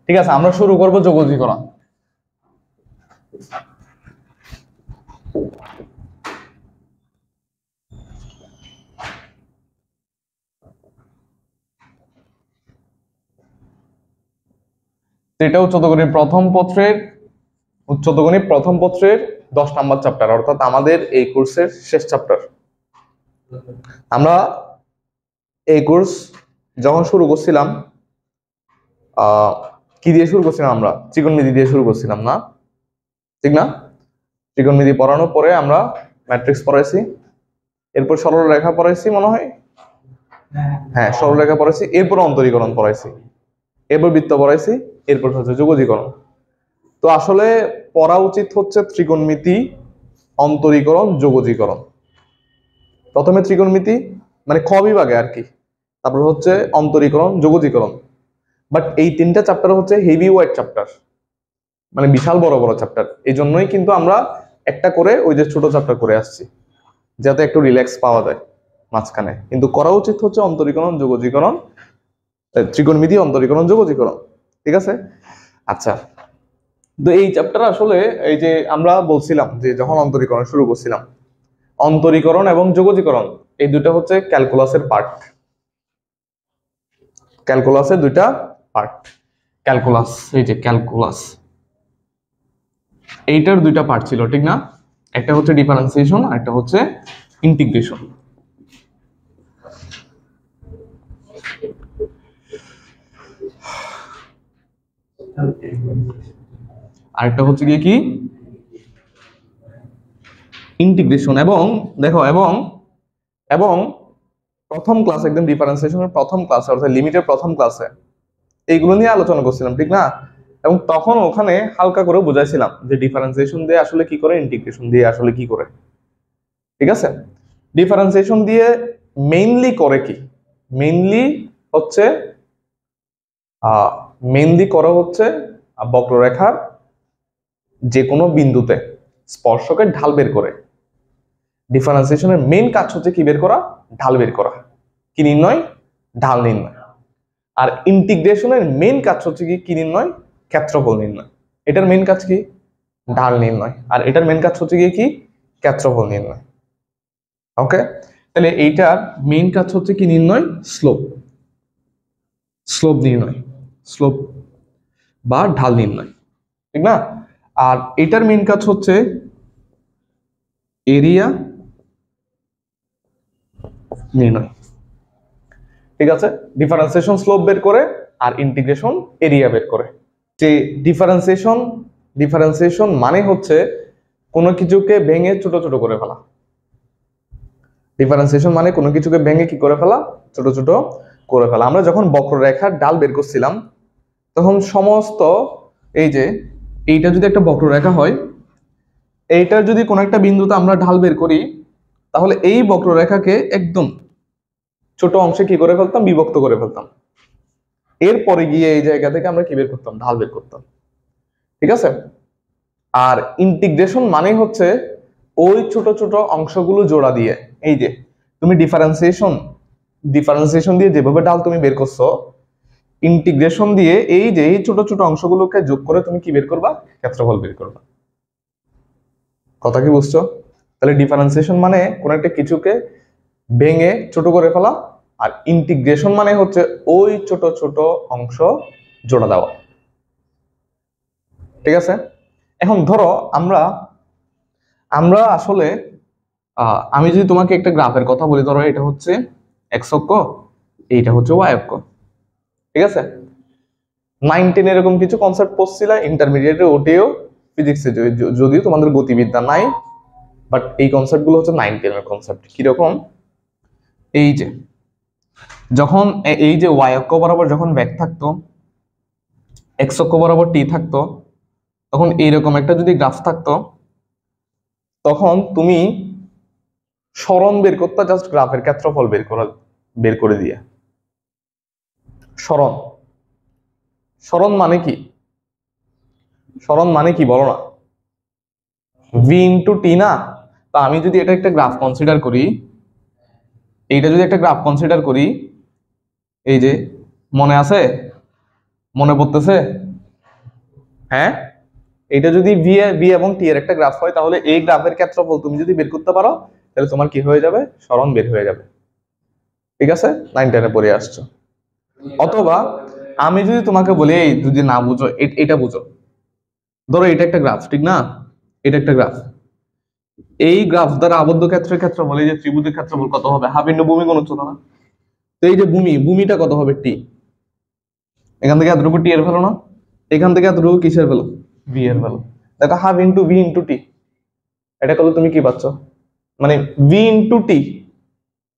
ঠিক আছে, আমরা শুরু করব যোগজীকরণ। এটা উচ্চতগণিত প্রথম পত্রের 10 নম্বর চ্যাপ্টার, অর্থাৎ আমাদের এই কোর্সের শেষ চ্যাপ্টার। আমরা এই কোর্স যখন শুরু করছিলাম কি দিয়ে শুরু করছিলাম? আমরা ত্রিকোণমিতি দিয়ে শুরু করছিলাম না, ঠিক না? ত্রিকোণমিতি পড়ানোর পরে আমরা ম্যাট্রিক্স পড়াইছি, এরপর সরলরেখা পড়াইছি মনে হয়, হ্যাঁ সরলরেখা পড়াইছি, এরপর অন্তরীকরণ পড়াইছি, এরপর বৃত্ত পড়াইছি, এরপর হচ্ছে যোগজীকরণ। তো আসলে পড়া উচিত হচ্ছে ত্রিকোণমিতি, অন্তরীকরণ, যোগজীকরণ। প্রথমে ত্রিকোণমিতি মানে খ বিভাগে আর কি, তারপর হচ্ছে অন্তরীকরণ, যোগজীকরণ। বাট এই তিনটা চ্যাপ্টার হচ্ছে হেভি ওয়েট চ্যাপ্টার, মানে বিশাল বড় বড় চ্যাপ্টার। এই জন্যই কিন্তু আমরা একটা করে ওই যে ছোট চ্যাপ্টার করে আসছি, যাতে একটু রিল্যাক্স পাওয়া যায় মাঝখানে। কিন্তু করা উচিত হচ্ছে অন্তরীকরণ, যোগজীকরণ, ত্রিকোণমিতি, অন্তরীকরণ, যোগজীকরণ, ঠিক আছে? আচ্ছা, তো এই চ্যাপ্টার আসলে এই যে আমরা বলছিলাম যে যখন অন্তরীকরণ শুরু করছিলাম, অন্তরীকরণ এবং যোগজীকরণ এই দুটো হচ্ছে ক্যালকুলাসের পার্ট। ক্যালকুলাসের দুইটা পার্ট। ক্যালকুলাস, এই যে ক্যালকুলাস, এইটার দুইটা পার্ট ছিল, ঠিক না? একটা হচ্ছে ডিফারেন্সিয়েশন আর একটা হচ্ছে ইন্টিগ্রেশন। আরেকটা হচ্ছে কি ইন্টিগ্রেশন। এবং দেখো, এবং প্রথম ক্লাস, একদম ডিফারেন্সিয়েশনের প্রথম ক্লাসে অর্থাৎ লিমিটের প্রথম ক্লাসে এইগুলো নিয়ে আলোচনা করছিলাম, ঠিক না? এবং তখন ওখানে হালকা করে বুঝাইছিলাম যে ডিফারেন্সিয়েশন দিয়ে আসলে কি করে, ইন্টিগ্রেশন দিয়ে আসলে কি করে, ঠিক আছে? ডিফারেন্সিয়েশন দিয়ে মেইনলি করে কি, মেইনলি করা হচ্ছে বক্ররেখার যে কোনো বিন্দুতে স্পর্শকের ঢাল বের করে। ডিফারেন্সিয়েশনের মেইন কাজ হচ্ছে কি বের করা? ঢাল বের করা। কি নির্ণয়? ঢাল নির্ণয়। আর ইন্টিগ্রেশনের মেইন কাজ হচ্ছে কি নির্ণয়? ক্ষেত্রফল নির্ণয়। এটার মেইন কাজ কি? ঢাল নির্ণয়। আর এটার মেইন কাজ হচ্ছে কি ক্ষেত্রফল নির্ণয়। ওকে, তাহলে এইটার মেইন কাজ হচ্ছে কি নির্ণয়? স্লোপ নির্ণয়, স্লোপ বা ঢাল নির্ণয়, ঠিক না? আর এটার মেইন কাজ হচ্ছে এরিয়া নির্ণয়, ঠিক আছে? ডিফারেন্সিয়েশন স্লোপ বের করে আর ইন্টিগ্রেশন এরিয়া বের করে। যে ডিফারেন্সিয়েশন মানে হচ্ছে কোনো কিছুকে ভেঙে ছোট ছোট করে ফেলা। ডিফারেন্সিয়েশন মানে কোনো কিছুকে ভেঙে কি করে ফেলা? ছোট ছোট করে ফেলা। আমরা যখন বক্ররেখার ঢাল বের করছিলাম তখন সমস্ত এই যে এইটা যদি একটা বক্ররেখা হয়, এইটার যদি কোনো একটা বিন্দুতে আমরা ঢাল বের করি, তাহলে এই বক্ররেখাকে একদম ছোট অংশে কি করে ফেলতাম? বিভক্ত করে ফেলতাম। এরপরে গিয়ে এই জায়গা থেকে আমরা কি বের করতাম? ঢাল বের করতাম, ঠিক আছে? আর ইন্টিগ্রেশন মানে হচ্ছে ওই ছোট ছোট অংশগুলো জোড়া দিয়ে, এই যে তুমি ডিফারেন্সিয়েশন দিয়ে যেভাবে ঢাল তুমি বের করছো, ইন্টিগ্রেশন দিয়ে এই যে এই ছোট ছোট অংশগুলোকে যোগ করে তুমি কি বের করবা? ক্ষেত্রফল বের করবা। কথা কি বুঝছো? তাহলে ডিফারেন্সিয়েশন মানে কোন একটা কিছুকে ভেঙে ছোট করে ফেলা, আর ইন্টিগ্রেশন মানে হচ্ছে ওই ছোট ছোট অংশ জোড়া দেওয়া, ঠিক আছে? এখন ধরো আমরা আসলে আমি যদি তোমাকে একটা গ্রাফের কথা বলি, ধরো এটা হচ্ছে এক্স অক্ষ, এইটা হচ্ছে ওয়াই অক্ষ, ঠিক আছে? 9, 10 এরকম কিছু কনসেপ্ট পড়ছিল ইন্টারমিডিয়েটে, ওটিও ফিজিক্সে, যদিও তোমাদের গতিবিদ্যা নাই, বাট এই কনসেপ্ট গুলো হচ্ছে 9, 10 এর কনসেপ্ট। কিরকম? এই যে যখন এই যে ওয়াই অক্ষ বরাবর যখন ব্যাক থাকতো, এক্স অক্ষ বরাবর টি থাকতো, তখন এইরকম একটা যদি গ্রাফ থাকতো, তখন তুমি সরণ বের করতে, জাস্ট গ্রাফের ক্ষেত্রফল বের করে দিয়ে। সরণ মানে কি? সরণ মানে কি বলো না? ভি ইন্টু টি না? তা আমি যদি এটা একটা গ্রাফ কনসিডার করি, এইটা যদি একটা গ্রাফ কনসিডার করি, এই যে মনে আছে, মনে পড়তেছে হ্যাঁ, এটা যদি বি এবং টি এর একটা গ্রাফ হয়, তাহলে এই গ্রাফের ক্ষেত্রফল তুমি যদি বের করতে পারো, তাহলে তোমার কি হয়ে যাবে, সরণ বের হয়ে যাবে। ঠিক আছে, 9-10 পড়ে আসছো। অথবা আমি যদি তোমাকে বলি, এই যদি না বুঝো, এটা বুঝো, ধরো এটা একটা গ্রাফ, ঠিক না, এটা একটা গ্রাফ, এই গ্রাফ দ্বারা আবদ্ধ ক্ষেত্রের ক্ষেত্রফল, এই যে ত্রিভুজের ক্ষেত্রফল কত হবে, হাফ ইন্টু ভূমি গুণ উচ্চতা না? তো এই যে ভূমিটা কত হবে, টি, এখান থেকে এতটুকু টি এর ভ্যালু না, এখান থেকে এতটুকু কিসের ভ্যালু, ভি এর ভ্যালু। দেখো half into V into T, এটা করলে তুমি কি পাচ্ছ, মানে ভি ইন্টু টি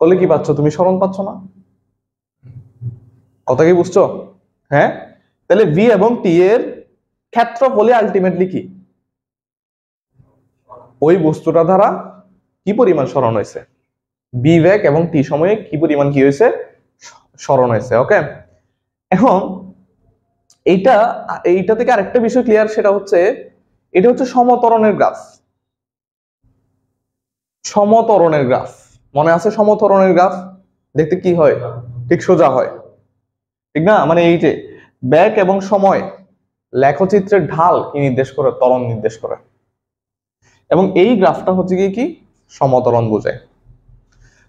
করলে কি পাচ্ছ, তুমি সরণ পাচ্ছ না? কথা কি বুঝছো? হ্যাঁ, তাহলে ভি এবং টি এর ক্ষেত্রফলে আলটিমেটলি কি, ওই বস্তুটা দ্বারা কি পরিমাণ সরণ হয়েছে, বি ব্যাক এবং টি সময়ে কি পরিমাণ কি হয়েছে, সরণ হয়েছে। ওকে, এখন এইটা থেকে আরেকটা বিষয় ক্লিয়ার, সেটা হচ্ছে এটা হচ্ছে সমতরণের গ্রাফ। সমতরণের গ্রাফ মনে আছে? সমতরণের গ্রাফ দেখতে কি হয়, ঠিক সোজা হয়, ঠিক না? মানে এই যে ব্যাক এবং সময় লেখচিত্রের ঢাল কি নির্দেশ করে, ত্বরণ নির্দেশ করে, এবং এই গ্রাফটা হচ্ছে কি সমতরণ বোঝায়।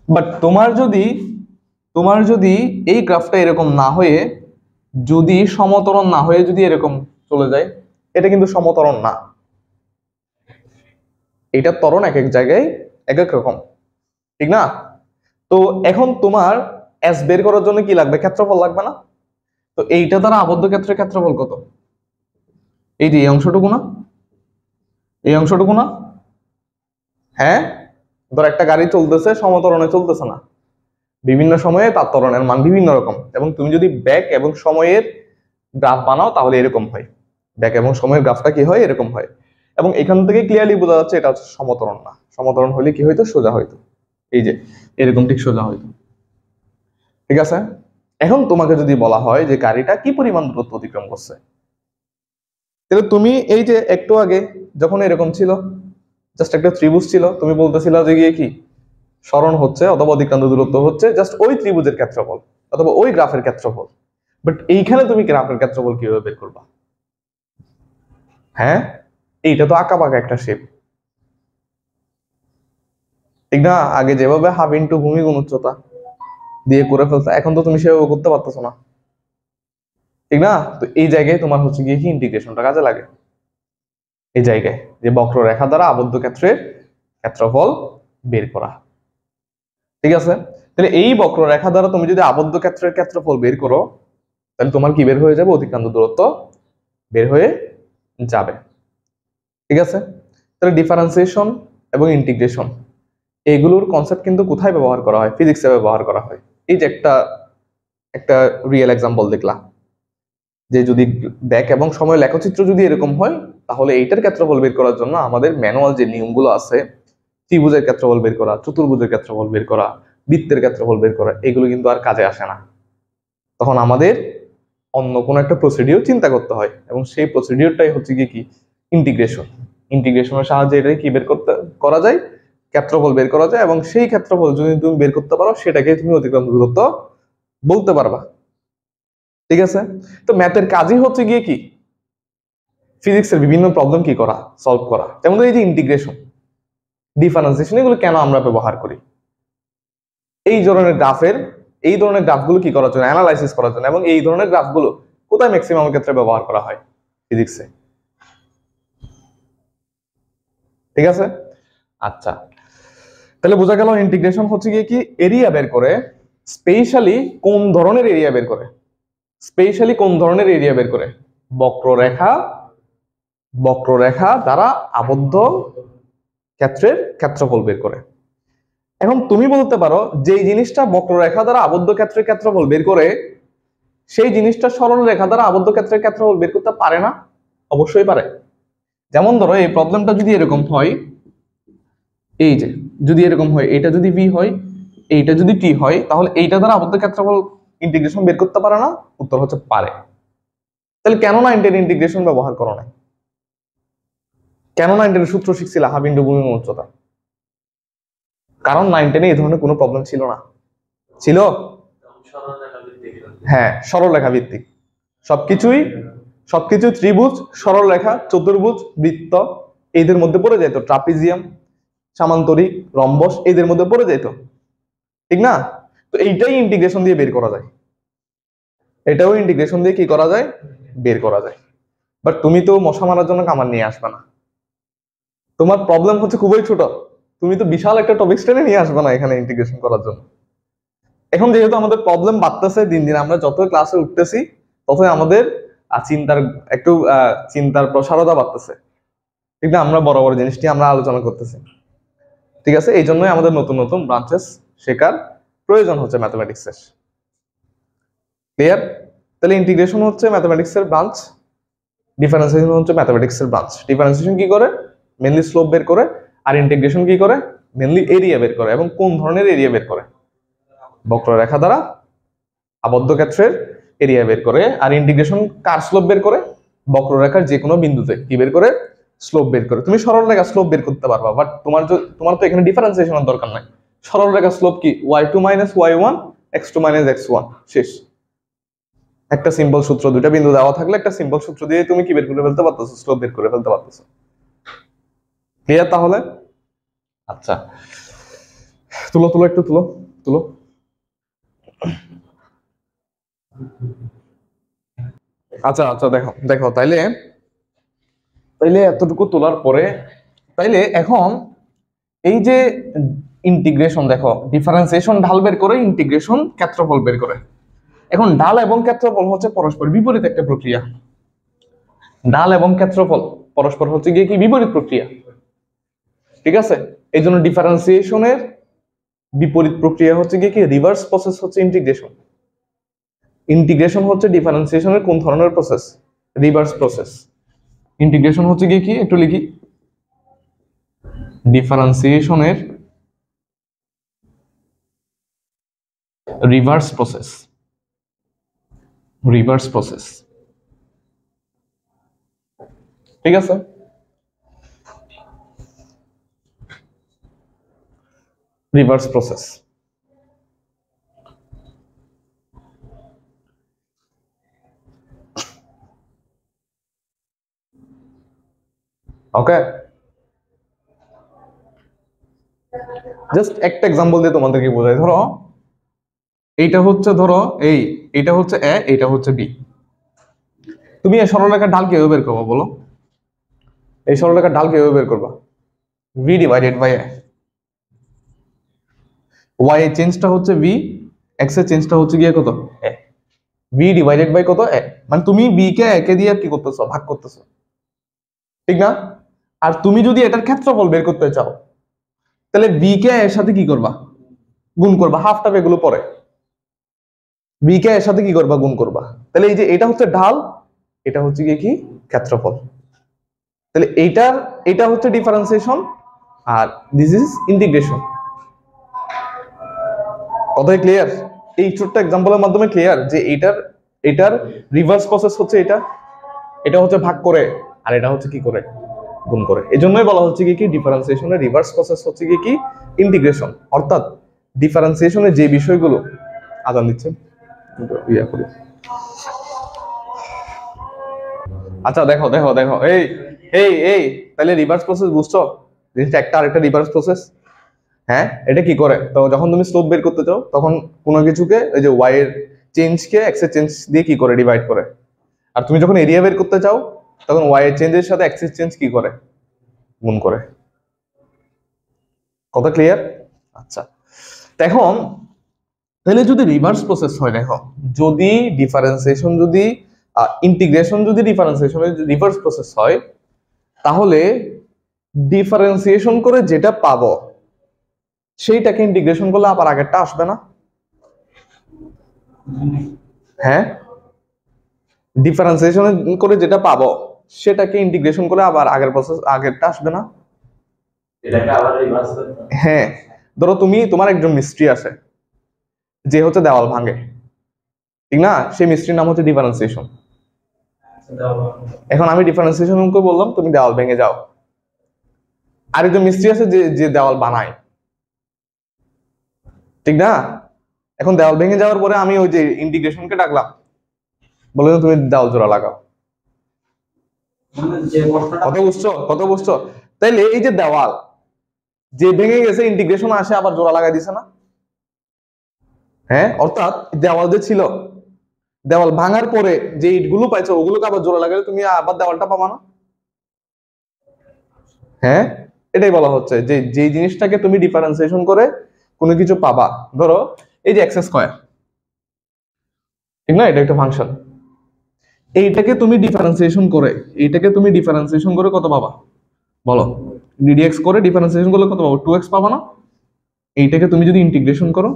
বাট তোমার যদি এই গ্রাফটা এরকম না হয়ে, যদি সমতরণ না হয়ে যদি এরকম চলে যায়, এটা কিন্তু সমতরণ না, এটা ত্বরণ এক এক জায়গায় এক এক রকম, ঠিক না? তো এখন তোমার এস বের করার জন্য কি লাগবে, ক্ষেত্রফল লাগবে না? তো এইটা দ্বারা আবদ্ধ ক্ষেত্রের ক্ষেত্রফল কত, এই যে এই অংশটুকু না, এই অংশটুকু না? হ্যাঁ, ধর একটা গাড়ি চলতেছে, সমতরণে চলতেছে না, বিভিন্ন সময়ে তার ত্বরণের মান বিভিন্ন রকম, এবং তুমি যদি ব্যাক এবং সময়ের গ্রাফ বানাও তাহলে এরকম হয়, ব্যাক এবং সময়ের গ্রাফটা কি হয়, এরকম হয়। এবং এখান থেকে ক্লিয়ারলি বোঝা যাচ্ছে এটা হচ্ছে সমতরণ না। সমতরণ হলে কি হইতো, সোজা হইতো, এই যে এরকম ঠিক সোজা হইতো। ঠিক আছে, এখন তোমাকে যদি বলা হয় যে গাড়িটা কি পরিমাণ দূরত্ব অতিক্রম করছে, তাহলে তুমি এই যে একটু আগে যখন এরকম ছিল, জাস্ট একটা ত্রিভুজ ছিল, তুমি বলতেছিলা যে গিয়ে কি সরণ হচ্ছে অথবা অতিক্রান্ত দূরত্ব হচ্ছে জাস্ট ওই ত্রিভুজের ক্ষেত্রফল অথবা ওই গ্রাফের ক্ষেত্রফল। বাট এইখানে তুমি গ্রাফের ক্ষেত্রফল কিভাবে বের করবা? হ্যাঁ, এইটা তো আঁকা বাঁকা একটা শেপ, ঠিক না? আগে যেভাবে হাফ ইন্টু ভূমি গুণ উচ্চতা দিয়ে করে ফেলছো, এখন তো তুমি সেভাবে করতে পারতেছো না, ঠিক না? তো এই জায়গায় তোমার হচ্ছে গিয়ে কি ইন্টিগ্রেশনটা কাজে লাগে, এই জায়গায় যে বক্ররেখা দ্বারা আবদ্ধ ক্ষেত্রের ক্ষেত্রফল বের করা। ঠিক আছে, তাহলে এই বক্ররেখা দ্বারা তুমি যদি আবদ্ধ ক্ষেত্রের ক্ষেত্রফল বের করো, তাহলে তোমার কি বের হয়ে যাবে, অতিক্রান্ত দূরত্ব বের হয়ে যাবে। ঠিক আছে, তাহলে ডিফারেন্সিয়েশন এবং ইন্টিগ্রেশন এইগুলোর কনসেপ্ট কিন্তু কোথায় ব্যবহার করা হয়, ফিজিক্সে ব্যবহার করা হয়। এই যে একটা রিয়েল এক্সাম্পল দেখলাম, যে যদি ব্যাক এবং সময় লেখচিত্র যদি এরকম হয়, তাহলে এইটার ক্ষেত্রফল বের করার জন্য আমাদের ম্যানুয়াল যে নিয়মগুলো আছে, ত্রিভুজের ক্ষেত্রফল বের করা, চতুর্ভুজের ক্ষেত্রফল বের করা, বৃত্তের ক্ষেত্রফল বের করা, এগুলো কিন্তু আর কাজে আসে না। তখন আমাদের অন্য কোনো একটা প্রসিডিউর চিন্তা করতে হয়, এবং সেই প্রসিডিউরটাই হচ্ছে কি ইন্টিগ্রেশন। ইন্টিগ্রেশনের সাহায্যে এটাই কি বের করা যায়, ক্ষেত্রফল বের করা যায়, এবং সেই ক্ষেত্রফল যদি তুমি বের করতে পারো, সেটাকে তুমি অতিক্রান্ত দূরত্ব বলতে পারবা। ঠিক আছে, তো ম্যাথের কাজই হচ্ছে গিয়ে কি ফিজিক্সের বিভিন্ন প্রবলেম কি করা, সলভ করা। যেমন এই যে ইন্টিগ্রেশন, ডিফারেন্সিয়েশন, এগুলো কেন আমরা ব্যবহার করি, এই ধরনের গ্রাফগুলো কি করার জন্য, অ্যানালাইসিস করার জন্য। এবং এই ধরনের গ্রাফগুলো কোথায় ম্যাক্সিমাম ক্ষেত্রে ব্যবহার করা হয়, ফিজিক্সে। ঠিক আছে, আচ্ছা, তাহলে বোঝা গেল ইন্টিগ্রেশন হচ্ছে গিয়ে কি এরিয়া বের করে, স্পেশালি কোন ধরনের এরিয়া বের করে, বক্ররেখা দ্বারা আবদ্ধ ক্ষেত্রের ক্ষেত্রফল বের করে। এখন তুমি বলতে পারো যে জিনিসটা বক্ররেখা দ্বারা আবদ্ধ ক্ষেত্রের ক্ষেত্রফল বের করে, সেই জিনিসটা সরল রেখা দ্বারা আবদ্ধ ক্ষেত্রের ক্ষেত্রফল বের করতে পারে না? অবশ্যই পারে। যেমন ধরো এই প্রবলেমটা যদি এরকম হয়, এই যে যদি এরকম হয়, এটা যদি ভি হয়, এইটা যদি টি হয়, তাহলে এইটা দ্বারা আবদ্ধ ক্ষেত্রফল ইন্টিগ্রেশন বের করতে পারে না? উত্তর হচ্ছে পারে। তাহলে কেন 9-10 ইন্টিগ্রেশন ব্যবহার করো না? কেন 9-10 সূত্র শিখছিল হাফ ইন্টু ভূমি উচ্চতা? কারণ 9-10 এই ধরনের কোনো প্রবলেম ছিল না। ছিল? হ্যাঁ, সরলরেখা ভিত্তিক, সবকিছুই সবকিছু ত্রিভুজ, সরলরেখা, চতুর্ভুজ, বৃত্ত এদের মধ্যে পড়ে যেত, ট্রাপিজিয়াম, সামান্তরিক, রম্বস এদের মধ্যে পড়ে যেত, ঠিক না? তো এইটাই ইন্টিগ্রেশন দিয়ে বের করা যায়, এটাও ইন্টিগ্রেশন দিয়ে কি করা যায়, বের করা যায়। বাট তুমি তো মশা মারার জন্য কামান নিয়ে আসবে না, তোমার প্রবলেম হচ্ছে খুবই ছোট, তুমি তো বিশাল একটা টপিক টেনে নিয়ে আসবে না এখানে ইন্টিগ্রেশন করার জন্য। এখন যেহেতু আমাদের প্রবলেম বাড়তেছে দিন দিন, আমরা যত ক্লাসে উঠতেছি ততই আমাদের চিন্তার একটু চিন্তার প্রসারতা বাড়তেছে, ঠিক না? আমরা বড় বড় জিনিসটি আমরা আলোচনা করতেছি, ঠিক আছে? এই জন্যই আমাদের নতুন নতুন ব্রাঞ্চেস শেখার প্রয়োজন হচ্ছে ম্যাথমেটিক্সের। ক্লিয়ার? তাহলে ইন্টিগ্রেশন হচ্ছে ম্যাথমেটিক্সের ব্রাঞ্চ, ডিফারেন্সিয়েশন হচ্ছে ম্যাথমেটিক্সের ব্রাঞ্চ। ডিফারেন্সিয়েশন কি করে? মেনলি স্লোপ বের করে, আর ইন্টিগ্রেশন কি করে? মেনলি এরিয়া বের করে। এবং কোন ধরনের এরিয়া বের করে? বক্ররেখা দ্বারা আবদ্ধ ক্ষেত্রের এরিয়া বের করে। আর ইন্টিগ্রেশন কার স্লোপ বের করে? বক্ররেখার যে কোনো বিন্দুতে কি বের করে? স্লোপ বের করে। তুমি সরল রেখা স্লোপ বের করতে পারবা, বাট তোমার তো এখানে ডিফারেন্সিয়েশনের দরকার নাই। সরল রেখা স্লোপ কি? y2 - y1 x2 - x1, শেষ। একটা সিম্পল সূত্র, দুইটা বিন্দু দেওয়া থাকলে একটা সিম্পল সূত্র দিয়ে তুমি কি বের করে ফেলতে পারতেছো? স্লোপ বের করে ফেলতে পারতেছো। ক্লিয়ার তাহলে? আচ্ছা, তুলো তুলো একটু তুলো তুলো। আচ্ছা আচ্ছা, দেখো দেখো, তাইলে এতটুকু তোলার পরে তাইলে এখন এই যে ইন্টিগ্রেশন, দেখো ডিফারেন্সিয়েশন ঢাল বের করে, ইন্টিগ্রেশন ক্ষেত্রফল বের করে। এখন ঢাল এবং ক্ষেত্রফল হচ্ছে পরস্পর বিপরীত একটা প্রক্রিয়া। ঢাল এবং ক্ষেত্রফল পরস্পর হচ্ছে গিয়ে কি বিপরীত প্রক্রিয়া, ঠিক আছে? এই জন্য ডিফারেন্সিয়েশনের বিপরীত প্রক্রিয়া হচ্ছে গিয়ে কি? রিভার্স প্রসেস হচ্ছে ইন্টিগ্রেশন। ইন্টিগ্রেশন হচ্ছে ডিফারেন্সিয়েশনের কোন ধরনের প্রসেস? Reverse process. ইন্টিগ্রেশন হচ্ছে গিয়ে কি? একটু লিখি, ডিফারেন্সিয়েশনের রিভার্স প্রসেস। রিভার্স প্রসেস, ঠিক আছে? Reverse process. ওকে, জাস্ট একটা এক্সাম্পল দিয়ে তোমাদেরকে বোঝাই। ধরো এইটা হচ্ছে, ধরো এইটা হচ্ছে এ, এইটা হচ্ছে বি। তুমি এই সরলরেখার ঢাল কিভাবে বের করবা বলো? এই সরলরেখার ঢাল কিভাবে বের করবা? V divided by A. Y এর চেঞ্জটা হচ্ছে ভি, এক্স এর চেঞ্জটা হচ্ছে গিয়ে কত? এ। ভি ডিভাইডেড বাই কত? এ। মানে তুমি বি কে এ কে দিয়ে কি করতেছো? ভাগ করতেছো, ঠিক না? আর তুমি যদি এটার ক্ষেত্রফল বের করতে চাও তাহলে বি কে এর সাথে কি করবা? গুণ করবা। হাফ টাপ এগুলো পরে বি কে এর সাথে কি করবা? গুণ করবা। তাহলে এই যে এটা হচ্ছে ঢাল, এটা হচ্ছে গিয়ে কি? ক্ষেত্রফল। তাহলে এটা হচ্ছে ডিফারেন্সিয়েশন, আর দিস ইজ ইন্টিগ্রেশন। কথাই ক্লিয়ার? এই ছোট্ট এক্সাম্পলের মাধ্যমে ক্লিয়ার যে এটার রিভার্স প্রসেস হচ্ছে এটা হচ্ছে ভাগ করে, আর এটা হচ্ছে কি করে? গুণ করে। এজন্যই বলা হচ্ছে কি ডিফারেন্সিয়েশনের রিভার্স প্রসেস হচ্ছে কি ইন্টিগ্রেশন। অর্থাৎ ডিফারেন্সিয়েশনের যে বিষয়গুলো আদান দিচ্ছে ইয়া করি। আচ্ছা দেখো দেখো দেখো, এই এই এই তাহলে রিভার্স প্রসেস বুঝছো? জিনিসটা একটা আরেকটা রিভার্স প্রসেস। হ্যাঁ, এটা কি করে? তো যখন তুমি স্লোপ বের করতে চাও তখন কোনো কিছুকে ওই যে ওয়াই এর চেঞ্জকে এক্স এর চেঞ্জ দিয়ে কি করে? ডিভাইড করে। আর তুমি যখন এরিয়া বের করতে চাও তখন ওয়াই এর চেঞ্জের সাথে এক্স এর চেঞ্জ কি করে? গুণ করে। কথা ক্লিয়ার? আচ্ছা, এখন তাহলে যদি রিভার্স প্রসেস হয়, দেখো যদি ডিফারেন্সিয়েশন যদি ইন্টিগ্রেশন যদি ডিফারেন্সিয়েশনের রিভার্স প্রসেস হয় তাহলে ডিফারেন্সিয়েশন করে যেটা পাবো সেইটাকে ইন্টিগ্রেশন করলে আবার আগেরটা আসবে না? হ্যাঁ, ডিফারেন্সিয়েশন করে যেটা পাবো সেটাকে ইন্টিগ্রেশন করে আবার আগের প্রসেস আগেরটা আসবে না? এটাকে আবার রিভার্স করতে। হ্যাঁ, ধরো তোমার একজন মিস্ত্রি আছে যে হচ্ছে দেওয়াল ভাঙে, ঠিক না? সেই মিস্ত্রির নাম হচ্ছে ডিফারেন্সিয়েশন। এখন আমি ডিফারেন্সিয়েশন বললাম তুমি দেওয়াল ভেঙে যাও। আরেকজন মিস্ত্রি আছে যে দেওয়াল বানায়, ঠিক না? এখন দেওয়াল ভেঙে যাওয়ার পরে আমি ওই যে ইন্টিগ্রেশনকে ডাকলাম, বলে তুমি দেওয়াল জোড়া লাগাও। কত বুঝছো? তাইলে এই যে দেওয়াল যে ভেঙে গেছে, ইন্টিগ্রেশন আসে আবার জোড়া লাগাই দিছে না? হ্যাঁ, অর্থাৎ দেওয়াল যে ছিল, দেওয়াল ভাঙার পরে যে ইটগুলো পাইছো ওগুলোকে আবার জোড়া লাগালে তুমি আবার দেওয়ালটা পাবা না? হ্যাঁ, এটাই বলা হচ্ছে যে যে জিনিসটাকে তুমি ডিফারেন্সিয়েশন করে কোনো কিছু পাবা। ধরো এই যে এক্স স্কয়ার, ঠিক না? এটা একটা ফাংশন। এইটাকে তুমি ডিফারেন্সিয়েশন করে কত পাবা বলো? ডিডিএক্স করে ডিফারেন্সিয়েশন করলে কত পাবো? 2x পাবা না? এইটাকে তুমি যদি ইন্টিগ্রেশন করো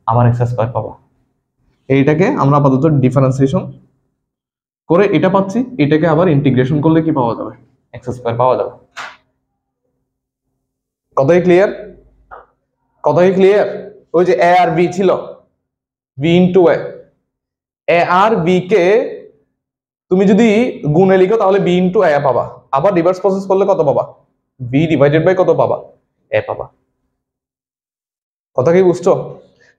আবার এক্স স্কয়ার পাবা। এইটাকে আমরা আপাতত ডিফারেন্সিয়েশন করে এটা পাচ্ছি, এটাকে আবার ইন্টিগ্রেশন করলে কি পাওয়া যাবে? এক্স স্কয়ার পাওয়া যাবে। কথাই ক্লিয়ার? ওই যে এ আর বি ছিল, বি ইন্টু এ আর বি কে তুমি যদি গুণে লিখো তাহলে বি ইন্টু এ পাবা, আবার রিভার্স প্রসেস করলে কত পাবা? বি ডিভাইডেড বাই কত পাবা? এ পাবা। কথা কি বুঝছো?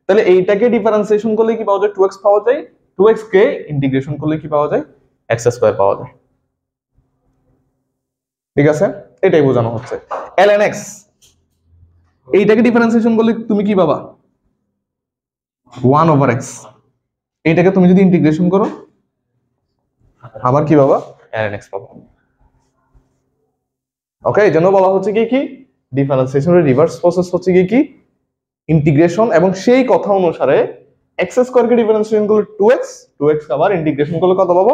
তাহলে এইটাকে ডিফারেন্সিয়েশন করলে কি পাওয়া যায়? 2x পাওয়া যায়। 2x কে ইন্টিগ্রেশন করলে কি পাওয়া যায়? এক্স স্কয়ার পাওয়া যায়। ঠিক আছে, এটাই বোঝানো হচ্ছে। ln x, এইটাকে ডিফারেন্সিয়েশন করলে তুমি কি পাবা? 1/x। এইটাকে তুমি যদি ইন্টিগ্রেশন করো আবার কি পাবা? ln x পাবা। ওকে, এই জন্য বলা হচ্ছে কি ডিফারেন্সিয়েশনের রিভার্স প্রসেস হচ্ছে কি ইন্টিগ্রেশন, এবং সেই কথা অনুসারে এক্স স্কয়ার কে ডিফারেন্সিয়েশন করলে 2x আবার ইন্টিগ্রেশন করলে কত পাবো?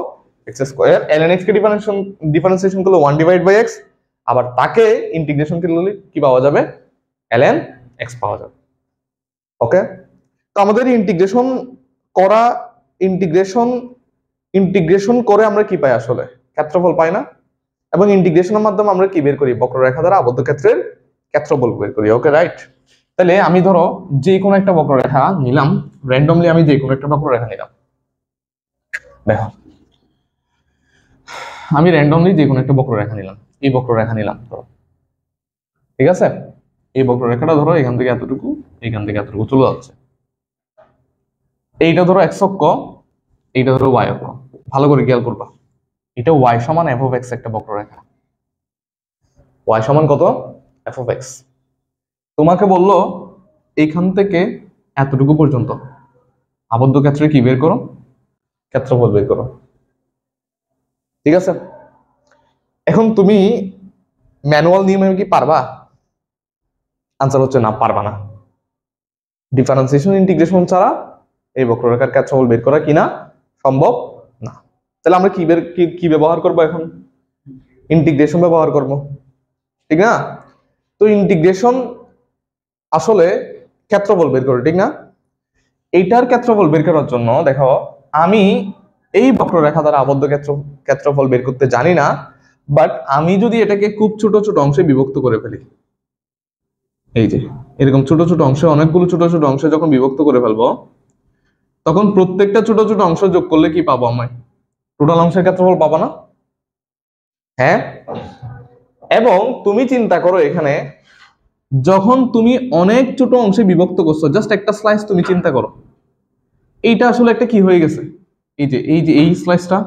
X square. ln x কে ডিফারেন্সিয়েশন করলে 1/x, আবার তাকে ইন্টিগ্রেশন করলে কি পাওয়া যাবে? ln x পাওয়া যাবে। ওকে, তো আমাদের ইন্টিগ্রেশন করে আমরা কি পাই? আসলে ক্ষেত্রফল পাই না? এবং ইন্টিগ্রেশনের মাধ্যমে আমরা কি বের করি? বক্ররেখা দ্বারা আবদ্ধ ক্ষেত্রের ক্ষেত্রফল বের করি। ওকে, রাইট। তাহলে আমি ধরো যে কোনো একটা বক্ররেখা নিলাম, র্যান্ডমলি আমি যে কোনো একটা বক্ররেখা নিলাম। দেখো, আমি র্যান্ডমলি যে কোনো একটা বক্ররেখা নিলাম, এই বক্ররেখা নিলাম ধরো, ঠিক আছে? এই বক্ররেখাটা ধরো এখান থেকে এতটুকু, এখান থেকে এতটুকু চলে যাচ্ছে। এইটা ধরো এক্স অক্ষ, এইটা ধরো ওয়াই অক্ষ। ভালো করে খেয়াল করবা, এটা ওয়াই সমান এফ অফ এক্স একটা বক্ররেখা। ওয়াই সমান কত? F of x. তোমাকে বললো এইখান থেকে এতটুকু পর্যন্ত আবদ্ধ ক্ষেত্রে কি বের করো? ক্ষেত্রফল বের করো। ঠিক আছে, এখন তুমি ম্যানুয়াল নিয়মে কি পারবা? আনসার হচ্ছে না, পারবা না। ডিফারেন্সিয়েশন ইন্টিগ্রেশন ছাড়া এই বক্ররেখার ক্ষেত্রফল বের করা কিনা সম্ভব না। তাহলে আমরা কি ব্যবহার করব? এখন ইন্টিগ্রেশন ব্যবহার করব, ঠিক না? তো ইন্টিগ্রেশন আসলে ক্ষেত্রফল বের করে, ঠিক না? এইটার ক্ষেত্রফল বের করার জন্য দেখো, আমি এই বক্ররেখা দ্বারা আবদ্ধ ক্ষেত্রফল বের করতে জানি না, বাট আমি যদি এটাকে খুব ছোট ছোট অংশে বিভক্ত করে ফেলি, এই যে এরকম ছোট ছোট অংশে, অনেকগুলো ছোট ছোট অংশে যখন বিভক্ত করে ফেলবো, তখন প্রত্যেকটা ছোট ছোট অংশ যোগ করলে কি পাবো? আমি টোটাল অংশের ক্ষেত্রফল পাবো না? হ্যাঁ, এবং তুমি চিন্তা করো, এখানে যখন তুমি অনেক ছোট অংশে বিভক্ত করছো, জাস্ট একটা স্লাইস তুমি চিন্তা করো, এইটা আসলে একটা কি হয়ে গেছে? এই স্লাইসটা,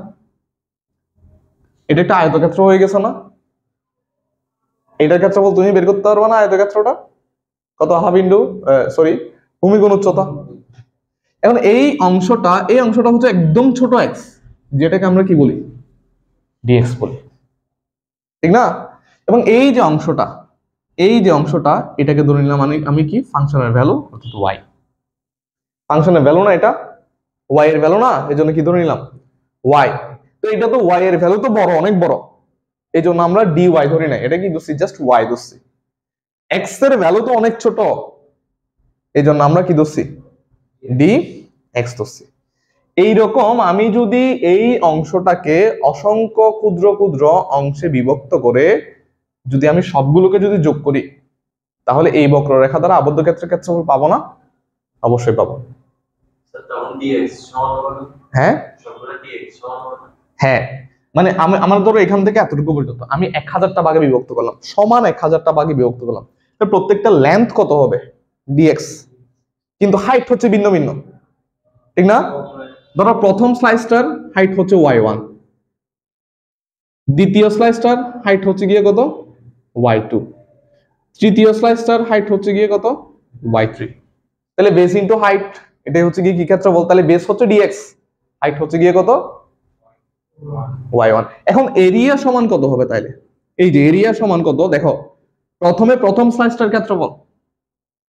এটা একটা আয়তক্ষেত্র হয়ে গেছে না? এটার ক্ষেত্রফল তুমি বের করতে পারবে না? আয়তক্ষেত্রটা কত? হাফ ইন্টু ভূমি গুণ উচ্চতা। এখন এই অংশটা হচ্ছে একদম ছোট এক্স, যেটাকে আমরা কি বলি? ডিএক্স বলি, ঠিক না? এবং এই যে অংশটা এটাকে ধরে নিলাম আমি কি ফাংশনের ভ্যালু, অর্থাৎ ওয়াই। ফাংশনের ভ্যালু না এটা, ওয়াই এর ভ্যালু না, এই জন্য কি ধরে নিলাম? ওয়াই। তো এটা তো ওয়াই এর ভ্যালু তো বড়, অনেক বড়, এই জন্য আমরা ডি ওয়াই ধরি না, এটা কি ধরছি? জাস্ট ওয়াই ধরছি। এক্স এর ভ্যালু তো অনেক ছোট, এই জন্য আমরা কি ধরছি? ডি এক্স ধরছি। এইরকম আমি যদি এই অংশটাকে অসংখ্য ক্ষুদ্র ক্ষুদ্র অংশে বিভক্ত করে যদি আমি সবগুলোকে যদি যোগ করি, তাহলে এই বক্ররেখা দ্বারা আবদ্ধ ক্ষেত্রের ক্ষেত্রফল পাবো না? অবশ্যই পাবো। হ্যাঁ হ্যাঁ, মানে আমার ধরো এখান থেকে এতটুকু পর্যন্ত আমি 1000টা ভাগে বিভক্ত করলাম, সমান 1000টা ভাগে বিভক্ত করলাম, প্রত্যেকটা লেন্থ কত হবে? ডিএক্স, কিন্তু হাইট হচ্ছে ভিন্ন ভিন্ন, ঠিক না? ধরো প্রথম স্লাইসটার হাইট হচ্ছে y1, দ্বিতীয় স্লাইসটার হাইট হচ্ছে গিয়ে কত y2, তৃতীয় স্লাইসটার হাইট হচ্ছে গিয়ে কত y3। তাহলে বেস ইনটু হাইট, এটাই হচ্ছে গিয়ে কি ক্ষেত্রফল। তাহলে বেস হচ্ছে dx, হাইট হচ্ছে গিয়ে কত y1। এখন এরিয়া সমান কত হবে তাইলে? এই যে এরিয়া সমান কত দেখো, প্রথম স্লাইসটার ক্ষেত্রফল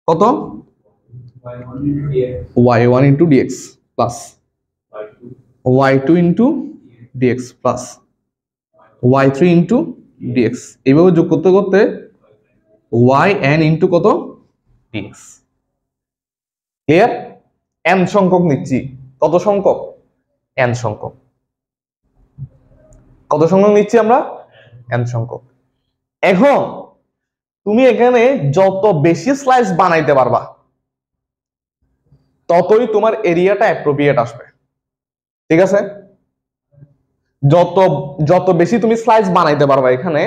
কত y1 into dx plus y2 into dx plus y3 into dx, এইভাবে যোগ করতে করতে yn ইনটু কত dx। ক্লিয়ার? n সংখ্যক নিচ্ছি, কত সংখ্যক n সংখ্যক, কত সংখ্যক নিচ্ছি আমরা n সংখ্যক। এখন তুমি এখানে যত বেশি স্লাইস বানাইতে পারবা ততই তোমার এরিয়াটা অ্যাপ্রোপ্রিয়েট আসবে, ঠিক আছে? যত বেশি তুমি স্লাইস বানাইতে পারবা এখানে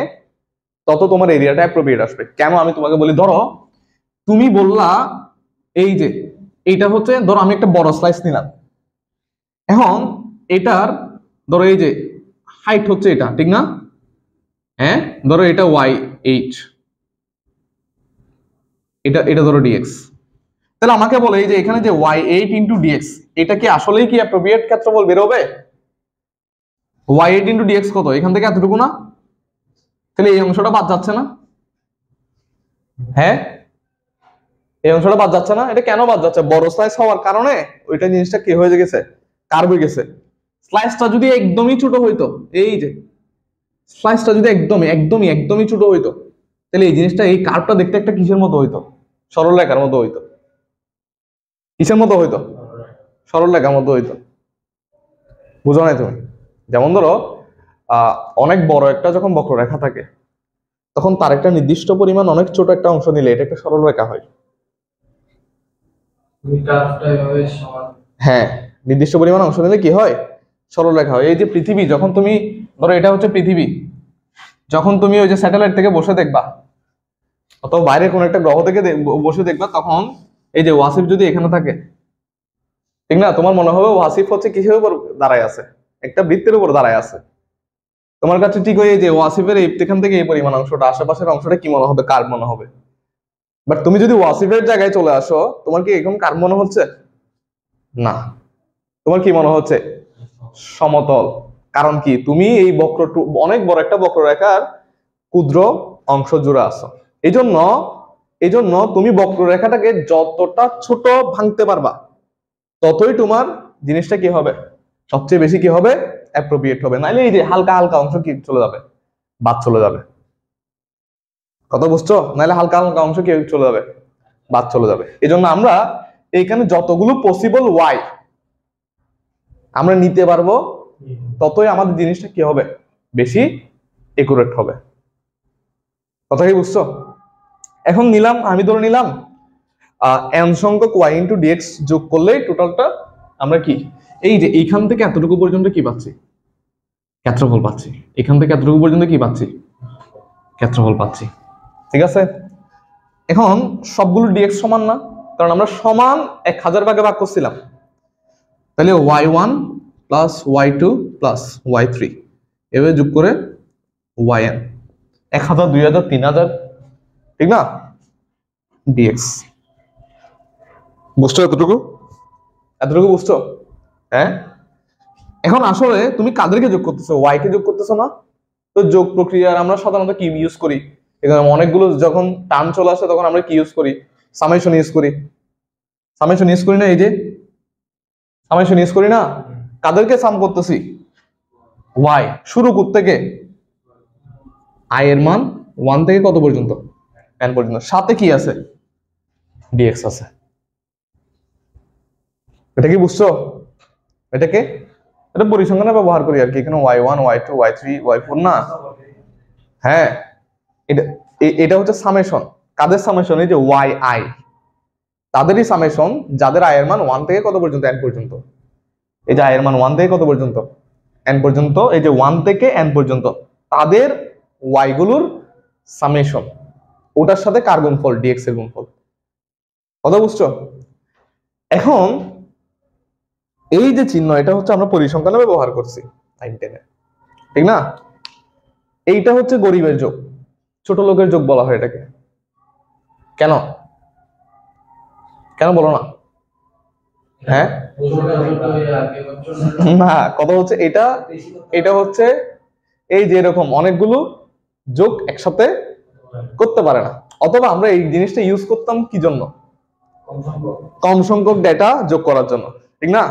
তত তোমার এরিয়াটা অ্যাপ্রোপ্রিয়েট আসবে। কেন আমি তোমাকে বলি, ধরো তুমি বললা এই যে এইটা হচ্ছে, ধরো আমি একটা বড় স্লাইস নিলাম, এখন এটার ধরো এই যে হাইট হচ্ছে এটা, ঠিক না? হ্যাঁ, ধরো এটা y8, এটা ধরো dx। তাহলে আমাকে বলে এই যে এখানে যে y8 ইনটু dx, এটা কি আসলেই কি অ্যাপ্রোপ্রিয়েট ক্ষেত্রফল বের হবে? y8 ইনটু dx কত, এখান থেকে এতটুকু না? তাহলে এই অংশটা বাদ যাচ্ছে না? হ্যাঁ, এই অংশটা বাদ যাচ্ছে না। এটা কেন বাদ যাচ্ছে? বড় স্লাইস হওয়ার কারণে ওইটা জিনিসটা কি হয়ে গেছে, কার্ভ হয়ে গেছে। স্লাইসটা যদি একদমই ছোট হইতো, এই যে স্লাইসটা যদি একদমই ছোট হইতো, তাহলে এই জিনিসটা, এই কার্ভটা দেখতে একটা কিসের মতো হইতো, সরলরেখার মতো হইতো। কিসের মতো হইতো? সরলরেখার মতো হইতো। বুঝো নাই তুমি? যেমন ধরো অনেক বড় একটা যখন বক্ররেখা থাকে তখন তার একটা নির্দিষ্ট পরিমাণ অনেক ছোট একটা অংশ নিলে এটা একটা সরলরেখা হয়। হ্যাঁ, নির্দিষ্ট পরিমাণ অংশ নিলে কি হয়, সরলরেখা হয়। এই যে পৃথিবী, যখন তুমি ধরো এটা হচ্ছে পৃথিবী, যখন তুমি ওই যে স্যাটেলাইট থেকে বসে দেখবা অথবা বাইরে কোন একটা গ্রহ থেকে বসে দেখবা, তখন এই যে ওয়াসিফ যদি এখানে থাকে, ঠিক না, তোমার মনে হবে ওয়াসিফ হচ্ছে কিসের উপর দাঁড়ায় আছে, একটা বৃত্তের উপর দাঁড়ায় আছে। তোমার কাছে ঠিক হয়ে যে ওয়াসিফের এখান থেকে এই পরিমাণ অংশটা, আশেপাশের অংশটা কি মনে হবে, কার্ভ মনে হবে। বাট তুমি যদি ওয়াসিফের জায়গায় চলে আসো, তোমার কি এখন কার্ভ মনে হচ্ছে? না, তোমার কি মনে হচ্ছে? সমতল। কারণ কি, তুমি এই অনেক বড় একটা বক্ররেখার ক্ষুদ্র অংশ জুড়ে আছো। এই জন্য তুমি বক্ররেখাটাকে যতটা ছোট ভাঙতে পারবা ততই তোমার জিনিসটা কি হবে, সবচেয়ে বেশি কি হবে, অ্যাপ্রোপ্রিয়েট হবে। নাইলে এই যে হালকা হালকা অংশ কি চলে যাবে, বাদ চলে যাবে। কথা বুঝছো? নাইলে হালকা হালকা অংশ কি চলে যাবে, বাদ চলে যাবে। এই জন্য আমরা এইখানে যতগুলো পসিবল ওয়াই আমরা নিতে পারবো ততই আমাদের জিনিসটা কি হবে, বেশি একুরেট হবে। কথা কি বুঝছো? এখন নিলাম, আমি ধরে নিলাম n সংখ্যক y ইন্টু dx যোগ করলে টোটালটা আমরা কি, এই যে এইখান থেকে এতটুকু পর্যন্ত কি পাচ্ছি, ক্ষেত্রফল পাচ্ছি। এখান থেকে এতটুকু পর্যন্ত কি পাচ্ছি, ক্ষেত্রফল পাচ্ছি। ঠিক আছে? এখন সবগুলো dx সমান না, কারণ আমরা সমান 1000 ভাগে ভাগ করছিলাম। তাহলে y1 plus y2 plus y3 এভাবে যোগ করে yn 1000 2000 3000, ঠিক না, dx। বুঝছো এতটুকু? এতটুকু বুঝছো? হ্যাঁ। এখন আসলে তুমি কাদেরকে যোগ করতেছো, y কে যোগ করতেছো না? তো যোগ প্রক্রিয়ার আমরা সাধারণত কি ইউজ করি, এখানে অনেকগুলো যখন টার্ম চলে আসে তখন আমরা কি ইউজ করি, সামেশন ইউজ করি। সামেশন ইউজ করি না? এই যে সামেশন ইউজ করি না? কাদেরকে সাম করতেছি, y শুরু থেকে i এর মান 1 থেকে কত পর্যন্ত, n পর্যন্ত, সাথে কি আছে, dx আছে। এটা কি বুঝছো? এটাকে এটা পরিসংখ্যানে ব্যবহার করি আর কি। এখানে y1 y2 y3 y4 না? হ্যাঁ, এটা হচ্ছে সামেশন। কাদের সামেশন? এই যে yi, তাদেরই সামেশন যাদের i এর মান 1 থেকে কত পর্যন্ত, n পর্যন্ত। এই যে i এর মান 1 থেকে কত পর্যন্ত, n পর্যন্ত, এই যে 1 থেকে n পর্যন্ত তাদের y গুলোর সামেশন, ওটার সাথে কার গুণফল, dx এর গুণফল। কথা বুঝছো? এখন এই যে চিহ্ন, এটা হচ্ছে আমরা পরিসংখ্যানে ব্যবহার করছি 9 10-এ, ঠিক না? এইটা হচ্ছে গরিবের যোগ, ছোট লোকের যোগ বলা হয় এটাকে। কেন কেন বলো না? হ্যাঁ না, কথা হচ্ছে এটা, এটা হচ্ছে এই যে এরকম অনেকগুলো যোগ একসাথে করতে পারে না, অথবা আমরা এই জিনিসটা ইউজ করতাম কি জন্য? কম সংখ্যক ডেটা যোগ করার জন্য, ঠিক না?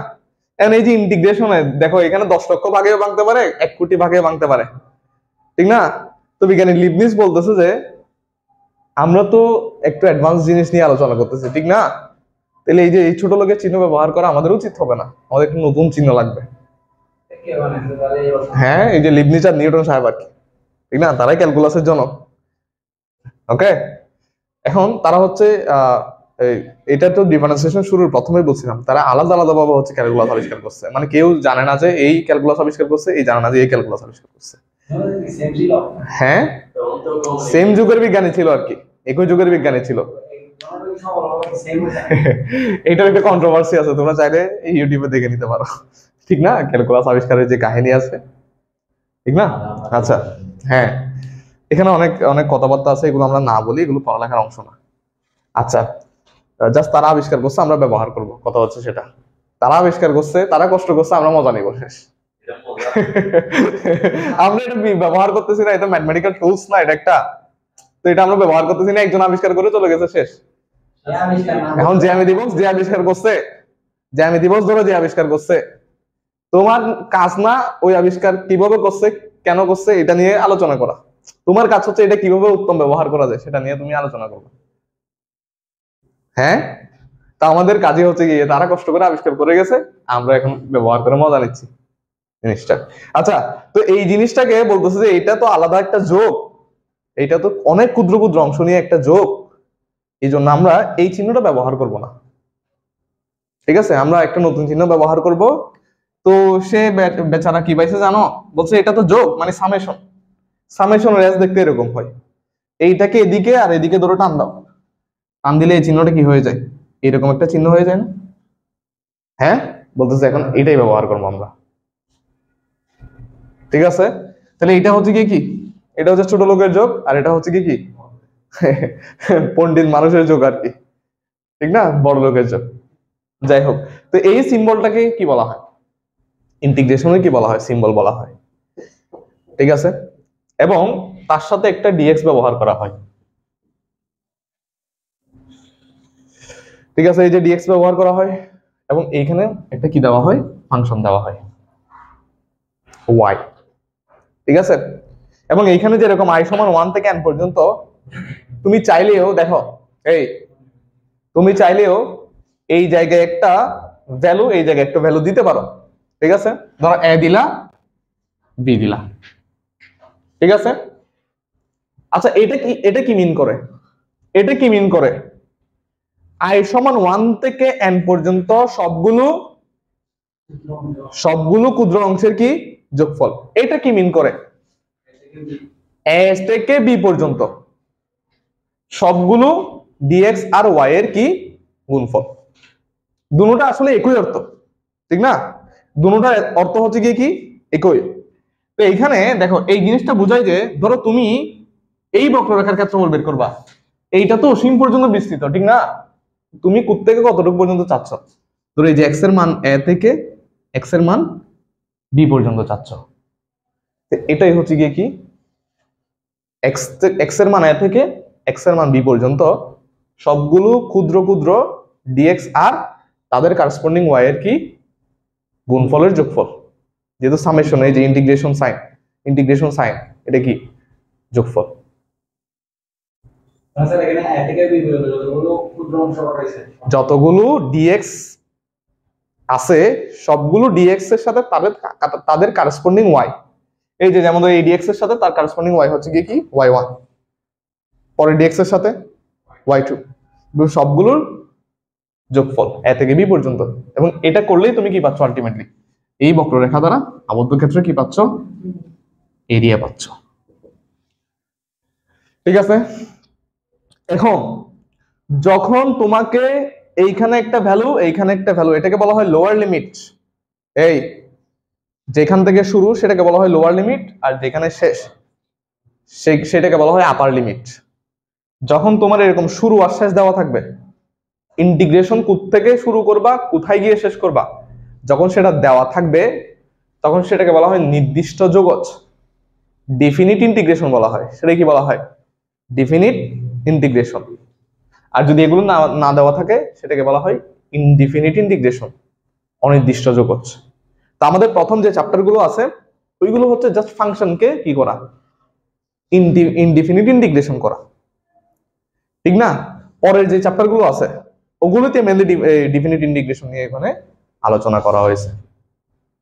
এখন এই যে ইন্টিগ্রেশনে দেখো, এখানে 10 লক্ষ ভাগেও ভাঙতে পারে, 1 কোটি ভাগেও ভাঙতে পারে, ঠিক না? তো বিজ্ঞানী লিবনিজ বলতেছে যে আমরা তো একটু অ্যাডভান্স জিনিস নিয়ে আলোচনা করতেছি, ঠিক না? তাহলে এই যে এই ছোট লোকের চিহ্ন ব্যবহার করা আমাদের উচিত হবে না, আমাদের একটু নতুন চিহ্ন লাগবে। হ্যাঁ, এই যে লিবনিজ আর নিউটন সাহেব আর কি, ঠিক না? তারাই ক্যালকুলাসের জনক। ওকে, এখন তারা হচ্ছে এটা তো ডিফারেন্সিয়েশন শুরুর প্রথমেই বলছিলাম, তারা আলাদা আলাদা ভাবে হচ্ছে ক্যালকুলাস আবিষ্কার করছে, মানে কেউ জানে না যে এই ক্যালকুলাস আবিষ্কার করছে, এই জানে না যে এই ক্যালকুলাস আবিষ্কার করছে। হ্যাঁ, সেম যুগের বিজ্ঞানী ছিল আর কি, একই যুগের বিজ্ঞানী ছিল। এটার একটা কন্ট্রোভার্সি আছে, তোমরা চাইলে এই ইউটিউবে দেখে নিতে পারো, ঠিক না? ক্যালকুলাস আবিষ্কারের যে কাহিনী আছে, ঠিক না? আচ্ছা, হ্যাঁ, এখানে অনেক অনেক কথাবার্তা আছে, এগুলো আমরা না বলি, এগুলো পড়ালেখার অংশ না। আচ্ছা, জাস্ট তারা আবিষ্কার করছে, আমরা ব্যবহার করব, কথা হচ্ছে সেটা। তারা আবিষ্কার করছে, তারা কষ্ট করছে, আমরা মজা নিব, শেষ। আমরা এটা ব্যবহার করতেছি না, এটা ম্যাথমেটিক্যাল টুলস না, এটা একটা, তো এটা আমরা ব্যবহার করতেছি না, একজন আবিষ্কার করে চলে গেছে, শেষ। এখন জ্যামিতি বক্স যে আবিষ্কার করছে, জ্যামিতি বক্স ধরো যে আবিষ্কার করছে, তোমার কাজ না ওই আবিষ্কার কিভাবে করছে, কেন করছে এটা নিয়ে আলোচনা করা, তোমার কাজ হচ্ছে এটা কিভাবে উত্তম ব্যবহার করা যায় সেটা নিয়ে তুমি আলোচনা করবে। হ্যাঁ, তা আমাদের কাজে হচ্ছে গিয়ে তারা কষ্ট করে আবিষ্কার করে গেছে, আমরা এখন ব্যবহার করে মজা নিচ্ছি জিনিসটা। আচ্ছা, তো এই জিনিসটাকে বলতেছে যে এটা তো আলাদা একটা যোগ, এটা তো অনেক ক্ষুদ্র ক্ষুদ্র অংশ নিয়ে একটা যোগ, এই জন্য আমরা এই চিহ্নটা ব্যবহার করব না, ঠিক আছে? আমরা একটা নতুন চিহ্ন ব্যবহার করব। তো সে বেচারা কি পাইছে জানো? বলছে এটা তো যোগ, মানে সামেশন, সামেশন রেস দেখতে এরকম হয়, এইটাকে এদিকে আর এদিকে ধরে টান দাও, টান দিলে এই চিহ্নটা কি হয়ে যায়? এরকম একটা চিহ্ন হয়ে যায় না? হ্যাঁ, বলতেছে এখন এটাই ব্যবহার করবো আমরা, ঠিক আছে? তাহলে এটা হচ্ছে কি, এটা হচ্ছে ছোট লোকের যোগ, আর এটা হচ্ছে কি পণ্ডিত মানুষের যোগ আর কি, ঠিক না? বড় লোকের যোগ। যাই হোক, তো এই সিম্বলটাকে কি বলা হয়? ইন্টিগ্রেশনে কি বলা হয়? সিম্বল বলা হয়, ঠিক আছে? এবং তার সাথে একটা ডিএক্স ব্যবহার করা হয়, ঠিক আছে? এই যে ডিএক্স ব্যবহার করা হয়, এবং এইখানে একটা কি দেওয়া হয়? ফাংশন দেওয়া হয় ওয়াই, ঠিক আছে? এবং এইখানে যেরকম i সমান 1 থেকে n পর্যন্ত, তুমি চাইলেও দেখো, এই তুমি চাইলেও এই জায়গায় একটা ভ্যালু, এই জায়গায় একটা ভ্যালু দিতে পারো, ঠিক আছে? ধরো a দিলা, b দিলা, ঠিক আছে? আচ্ছা, এটা কি মিন করে? এটা কি মিন করে? i সমান 1 থেকে n পর্যন্ত সবগুলো ক্ষুদ্র অংশের কি যোগফল, এটা কি মিন করে? a থেকে b পর্যন্ত সবগুলো dx আর y এর কি গুণফল। দুটোটা আসলে একই অর্থ, ঠিক না? দুটোটার অর্থ হচ্ছে কি একই। তো এইখানে দেখো, এই জিনিসটা বোঝায় যে ধরো তুমি এই বক্ররেখার ক্ষেত্রফল বের করবা, এইটা তো অসীম পর্যন্ত বিস্তৃত, ঠিক না? তুমি কোথা থেকে কতটুকু পর্যন্ত চাচ্ছ? ধরো এই যে x এর মান a থেকে x এর মান b পর্যন্ত চাচ্ছ, এটাই হচ্ছে কি x এর মান a থেকে x এর মান b পর্যন্ত সবগুলো ক্ষুদ্র ক্ষুদ্র dx আর তাদের করসপন্ডিং y এর কি গুণফলের যোগফল, যেহেতু সামেশন, এই যে ইন্টিগ্রেশন সাইন, এটা কি যোগফল। যতগুলো dx আছে সবগুলো dx এর সাথে তাদের করসপন্ডিং y, এই যে যেমন এই dx এর সাথে তার করসপন্ডিং y হচ্ছে কি y1, পরে dx এর সাথে y2, সবগুলোর যোগফল a থেকে b পর্যন্ত। এবং এটা করলেই তুমি কি পাচ্ছ? আলটিমেটলি এই বক্ররেখা দ্বারা আবদ্ধ ক্ষেত্রে কি পাচ্ছ? এরিয়া পাচ্ছ, ঠিক আছে? এখন যখন তোমাকে এইখানে একটা ভ্যালু, এইখানে একটা ভ্যালু, এটাকে বলা হয় লোয়ার লিমিট। এই যেখান থেকে শুরু সেটাকে বলা হয় লোয়ার লিমিট, আর যেখানে শেষ সেটাকে বলা হয় আপার লিমিট। যখন তোমার এরকম শুরু আর শেষ দেওয়া থাকবে, ইন্টিগ্রেশন থেকে শুরু করবা, কোথায় গিয়ে শেষ করবা, যখন সেটা দেওয়া থাকবে তখন সেটাকে বলা হয় নির্দিষ্ট যোগজ, ডেফিনিট ইন্টিগ্রেশন বলা হয়। সেটা কি বলা হয়? Definite integration. আর যদি এগুলো না দেওয়া থাকে সেটাকে বলা হয় ইনডিফিনিট ইন্টিগ্রেশন, অনির্দিষ্ট যোগজ। তো আমাদের প্রথম যে চ্যাপ্টার গুলো আছে ওইগুলো হচ্ছে জাস্ট ফাংশনকে কি করা, ইনডিফিনিট ইন্টিগ্রেশন করা, ঠিক না? পরের যে চ্যাপ্টার গুলো আছে ওগুলোতে মেনলি ডেফিনিট ইন্টিগ্রেশন নিয়ে এখানে আলোচনা করা হয়েছে,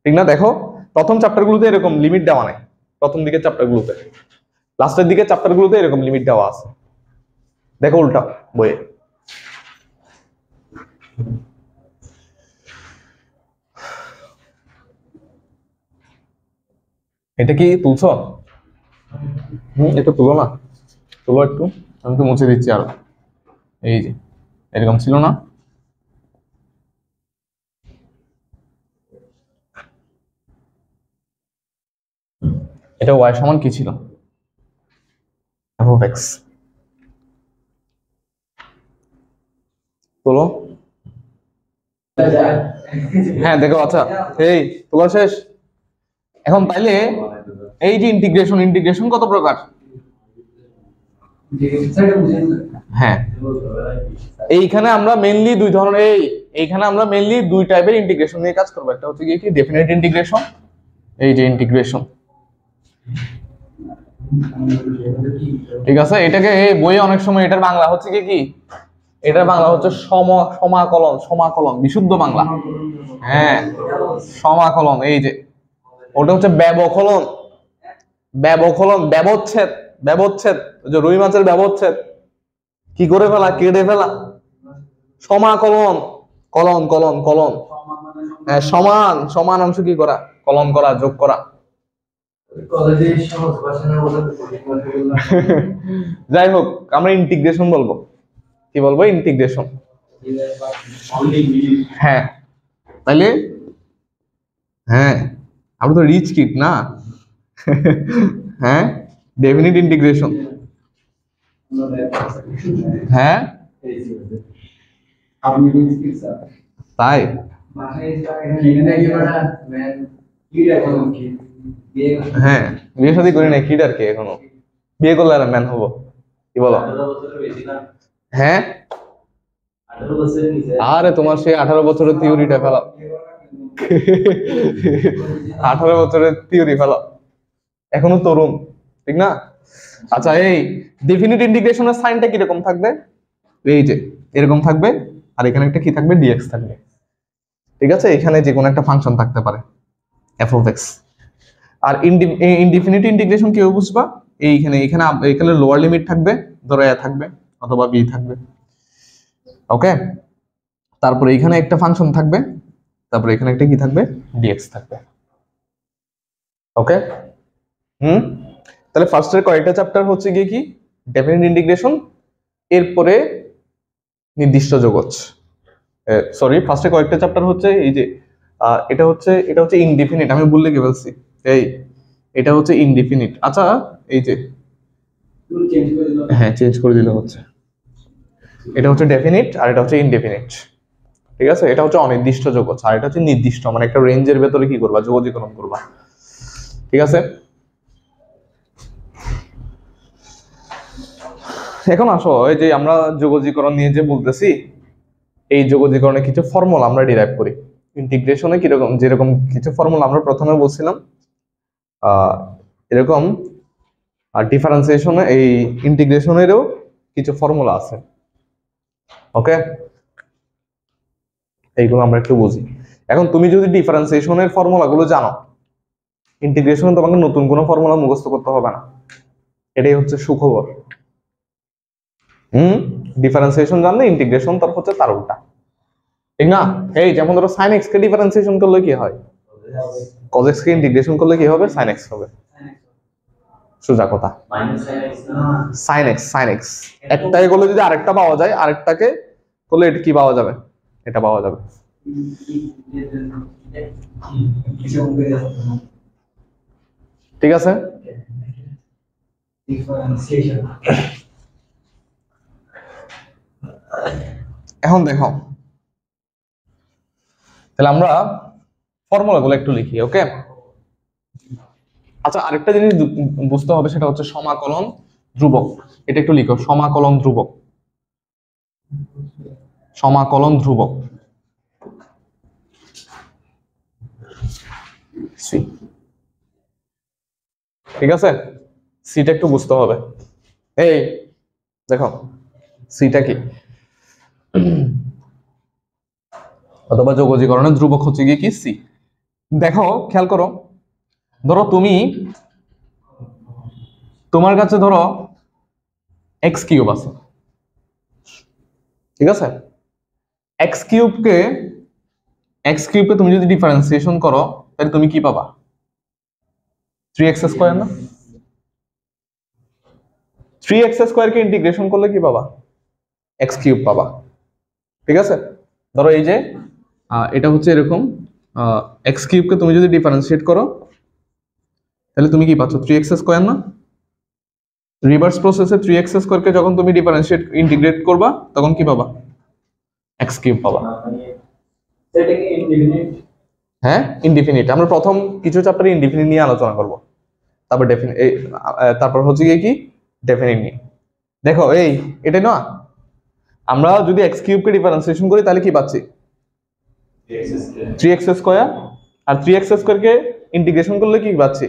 ঠিক না? দেখো প্রথম চ্যাপ্টার গুলোতে এরকম লিমিট দেওয়া নাই, প্রথম দিকের চ্যাপ্টার গুলোতে, লাস্টের দিকের চ্যাপ্টার গুলোতে এরকম লিমিট দেওয়া আছে। দেখো উল্টা বইয়ে। এটা কি তুলছো? এটা তুলো না, তুলো একটু, আমি তো মুছে দিচ্ছি আরো। এই যে এরকম ছিল না? এটা y সমান কি ছিল? f of x। তোলো। হ্যাঁ দেখো, আচ্ছা এই তোলা শেষ। এখন তাইলে এই যে ইন্টিগ্রেশন কত প্রকার? হ্যাঁ, এইখানে আমরা মেইনলি দুই ধরনের, এইখানে আমরা মেইনলি দুই টাইপের ইন্টিগ্রেশন নিয়ে কাজ করব। একটা হচ্ছে কি ডেফিনিট ইন্টিগ্রেশন, এই যে ইন্টিগ্রেশন, ঠিক আছে? এটাকে বইয়ে অনেক সময় এটার বাংলা হচ্ছে কি এটার বাংলা হচ্ছে সমাকলন, বিশুদ্ধ বাংলা। হ্যাঁ সমাকলন, এই যে ওটা হচ্ছে ব্যবকলন, ব্যবচ্ছেদ, যে রুই মাছের ব্যবচ্ছেদ, কি করে ফেলা, কেটে ফেলা। সমাকলন, কলন, হ্যাঁ সমান অংশ কি করা, কলন করা, যোগ করা। যাই হোক, আমরা ইন্টিগ্রেশন বলবো। কি বলবো? ইন্টিগ্রেশন। হ্যাঁ তাইলে হ্যাঁ, আমরা তো রিচ কিড না। হ্যাঁ ডেফিনিট ইন্টিগ্রেশন। হ্যাঁ তাই হ্যাঁ, বিয়ে শাদী করি নাই, কিড আর কি, এখনো বিয়ে করলে আর ম্যান হবো, কি বলো? হ্যাঁ আরে তোমার সেই 18 বছরের থিওরিটা ফেলা, 18 বছরের থিওরি ফেলা, এখনো তরুণ, ঠিক না? আচ্ছা, এই ডেফিনিট ইন্টিগ্রেশনের সাইনটা কিরকম থাকবে? এই যে এরকম থাকবে, আর এখানে একটা কি থাকবে, ডিএক্স থাকবে, ঠিক আছে? এখানে যে কোনো একটা ফাংশন থাকতে পারে এফ অফ এক্স। আর ইনডিফিনিট ইন্টিগ্রেশন কিভাবে বুঝবা? এখানে লোয়ার লিমিট থাকবে, ধরো এ থাকবে অথবা বি থাকবে, ওকে? তারপরে এখানে একটা ফাংশন থাকবে, তারপরে এখানে একটা কি থাকবে, ডিএক্স থাকবে, ওকে? তাহলে ফার্স্টের কয়েকটা চ্যাপ্টার হচ্ছে গিয়ে কি ডেফিনিট ইন্টিগ্রেশন, এরপরে নির্দিষ্ট যোগজ। সরি, ফার্স্টে কয়েকটা চ্যাপ্টার হচ্ছে এই যে এটা হচ্ছে ইনডিফিনিট, আমি বললে কি বলছি, এটা হচ্ছে ইনডিফিনিট। আচ্ছা এই যে হ্যাঁ চেঞ্জ করে দিলে হচ্ছে, এটা হচ্ছে ডেফিনিট আর এটা হচ্ছে ইনডিফিনিট, ঠিক আছে? এটা হচ্ছে অনির্দিষ্ট যোগজ আর এটা হচ্ছে নির্দিষ্ট, মানে একটা রেঞ্জের ভেতরে কি করবা, যোগজীকরণ করবা, ঠিক আছে? এখন আসো, এই যে আমরা যোগজীকরণ নিয়ে যে বলতেছি, এই যোগজীকরণে কিছু ফর্মুলা আমরা ডিরাইভ করি। ইন্টিগ্রেশনে যেরকম কিছু ফর্মুলা আমরা প্রথমে বলছিলাম, এরকম আর ডিফারেন্সিয়েশনে, এই ইন্টিগ্রেশনেরও কিছু ফর্মুলা আছে, ওকে? এইগুলো আমরা একটু বুঝি। এখন তুমি যদি ডিফারেন্সিয়েশনের ফর্মুলাগুলো জানো, ইন্টিগ্রেশনে তোমাকে নতুন কোনো ফর্মুলা মুখস্থ করতে হবে না, এটাই হচ্ছে সুখবর। ডিফারেন্সিয়েশন জানলে ইন্টিগ্রেশন তার হচ্ছে তার উল্টা, ঠিক না? এই যেমন ধরো sin x কে ডিফারেন্সিয়েশন করলে কি হয়, cos x কে ইন্টিগ্রেশন করলে কি হবে, sin x হবে। সোজা কথা, sin x একটাকে করলে যদি আরেকটা পাওয়া যায়, আরেকটাকে করলে এটা কি পাওয়া যাবে, এটা পাওয়া যাবে, ঠিক আছে? ডিফারেন্সিয়েশন। এখন দেখো, তাহলে আমরা ফর্মুলাগুলো একটু লিখি, ওকে? আচ্ছা, আরেকটা জিনিস বুঝতে হবে, সেটা হচ্ছে সমাকলন ধ্রুবক। এটা একটু লিখো, সমাকলন ধ্রুবক। সমাকলন ধ্রুবক সি, ঠিক আছে? সিটা একটু বুঝতে হবে। এই দেখো, সিটা কি, অথবা যোগজীকরণের ধ্রুবক হচ্ছে গিয়ে কি সি। দেখো, খেয়াল করো, ধরো তোমার কাছে ধরো এক্স কিউব আছে, ঠিক আছে? এক্স কিউবকে তুমি যদি ডিফারেন্সিয়েশন করো, তাহলে তুমি কি পাবা? 3x স্কয়ার না? 3x স্কয়ার কে ইন্টিগ্রেশন করলে কি পাবা? x কিউব পাবা, ঠিক আছে? ধরো এই যে এটা হচ্ছে এরকম, x কিউব কে তুমি যদি ডিফারেন্সিয়েট করো, তাহলে তুমি কি পাচ্ছ? 3x স্কয়ার না? রিভার্স প্রসেসে 3x স্কয়ার কে যখন তুমি ডিফারেন্সিয়েট ইন্টিগ্রেট করবা, তখন কি পাবা? x কিউব পাবা। সেটা কি ইনডিফিনিট? হ্যাঁ, ইনডিফিনিট। আমরা প্রথম কিছু চ্যাপ্টারে ইনডিফিনিট নিয়ে আলোচনা করব, তারপর তারপর হচ্ছে গিয়ে কি ডেফিনিট নিয়ে। দেখো এই এটাই না, আমরা যদি x কিউব কে ডিফারেন্সিয়েশন করি তাহলে কি পাচ্ছি? 3x square. আর 3x স্কয়ার কে ইন্টিগ্রেশন করলে কি পাচ্ছি?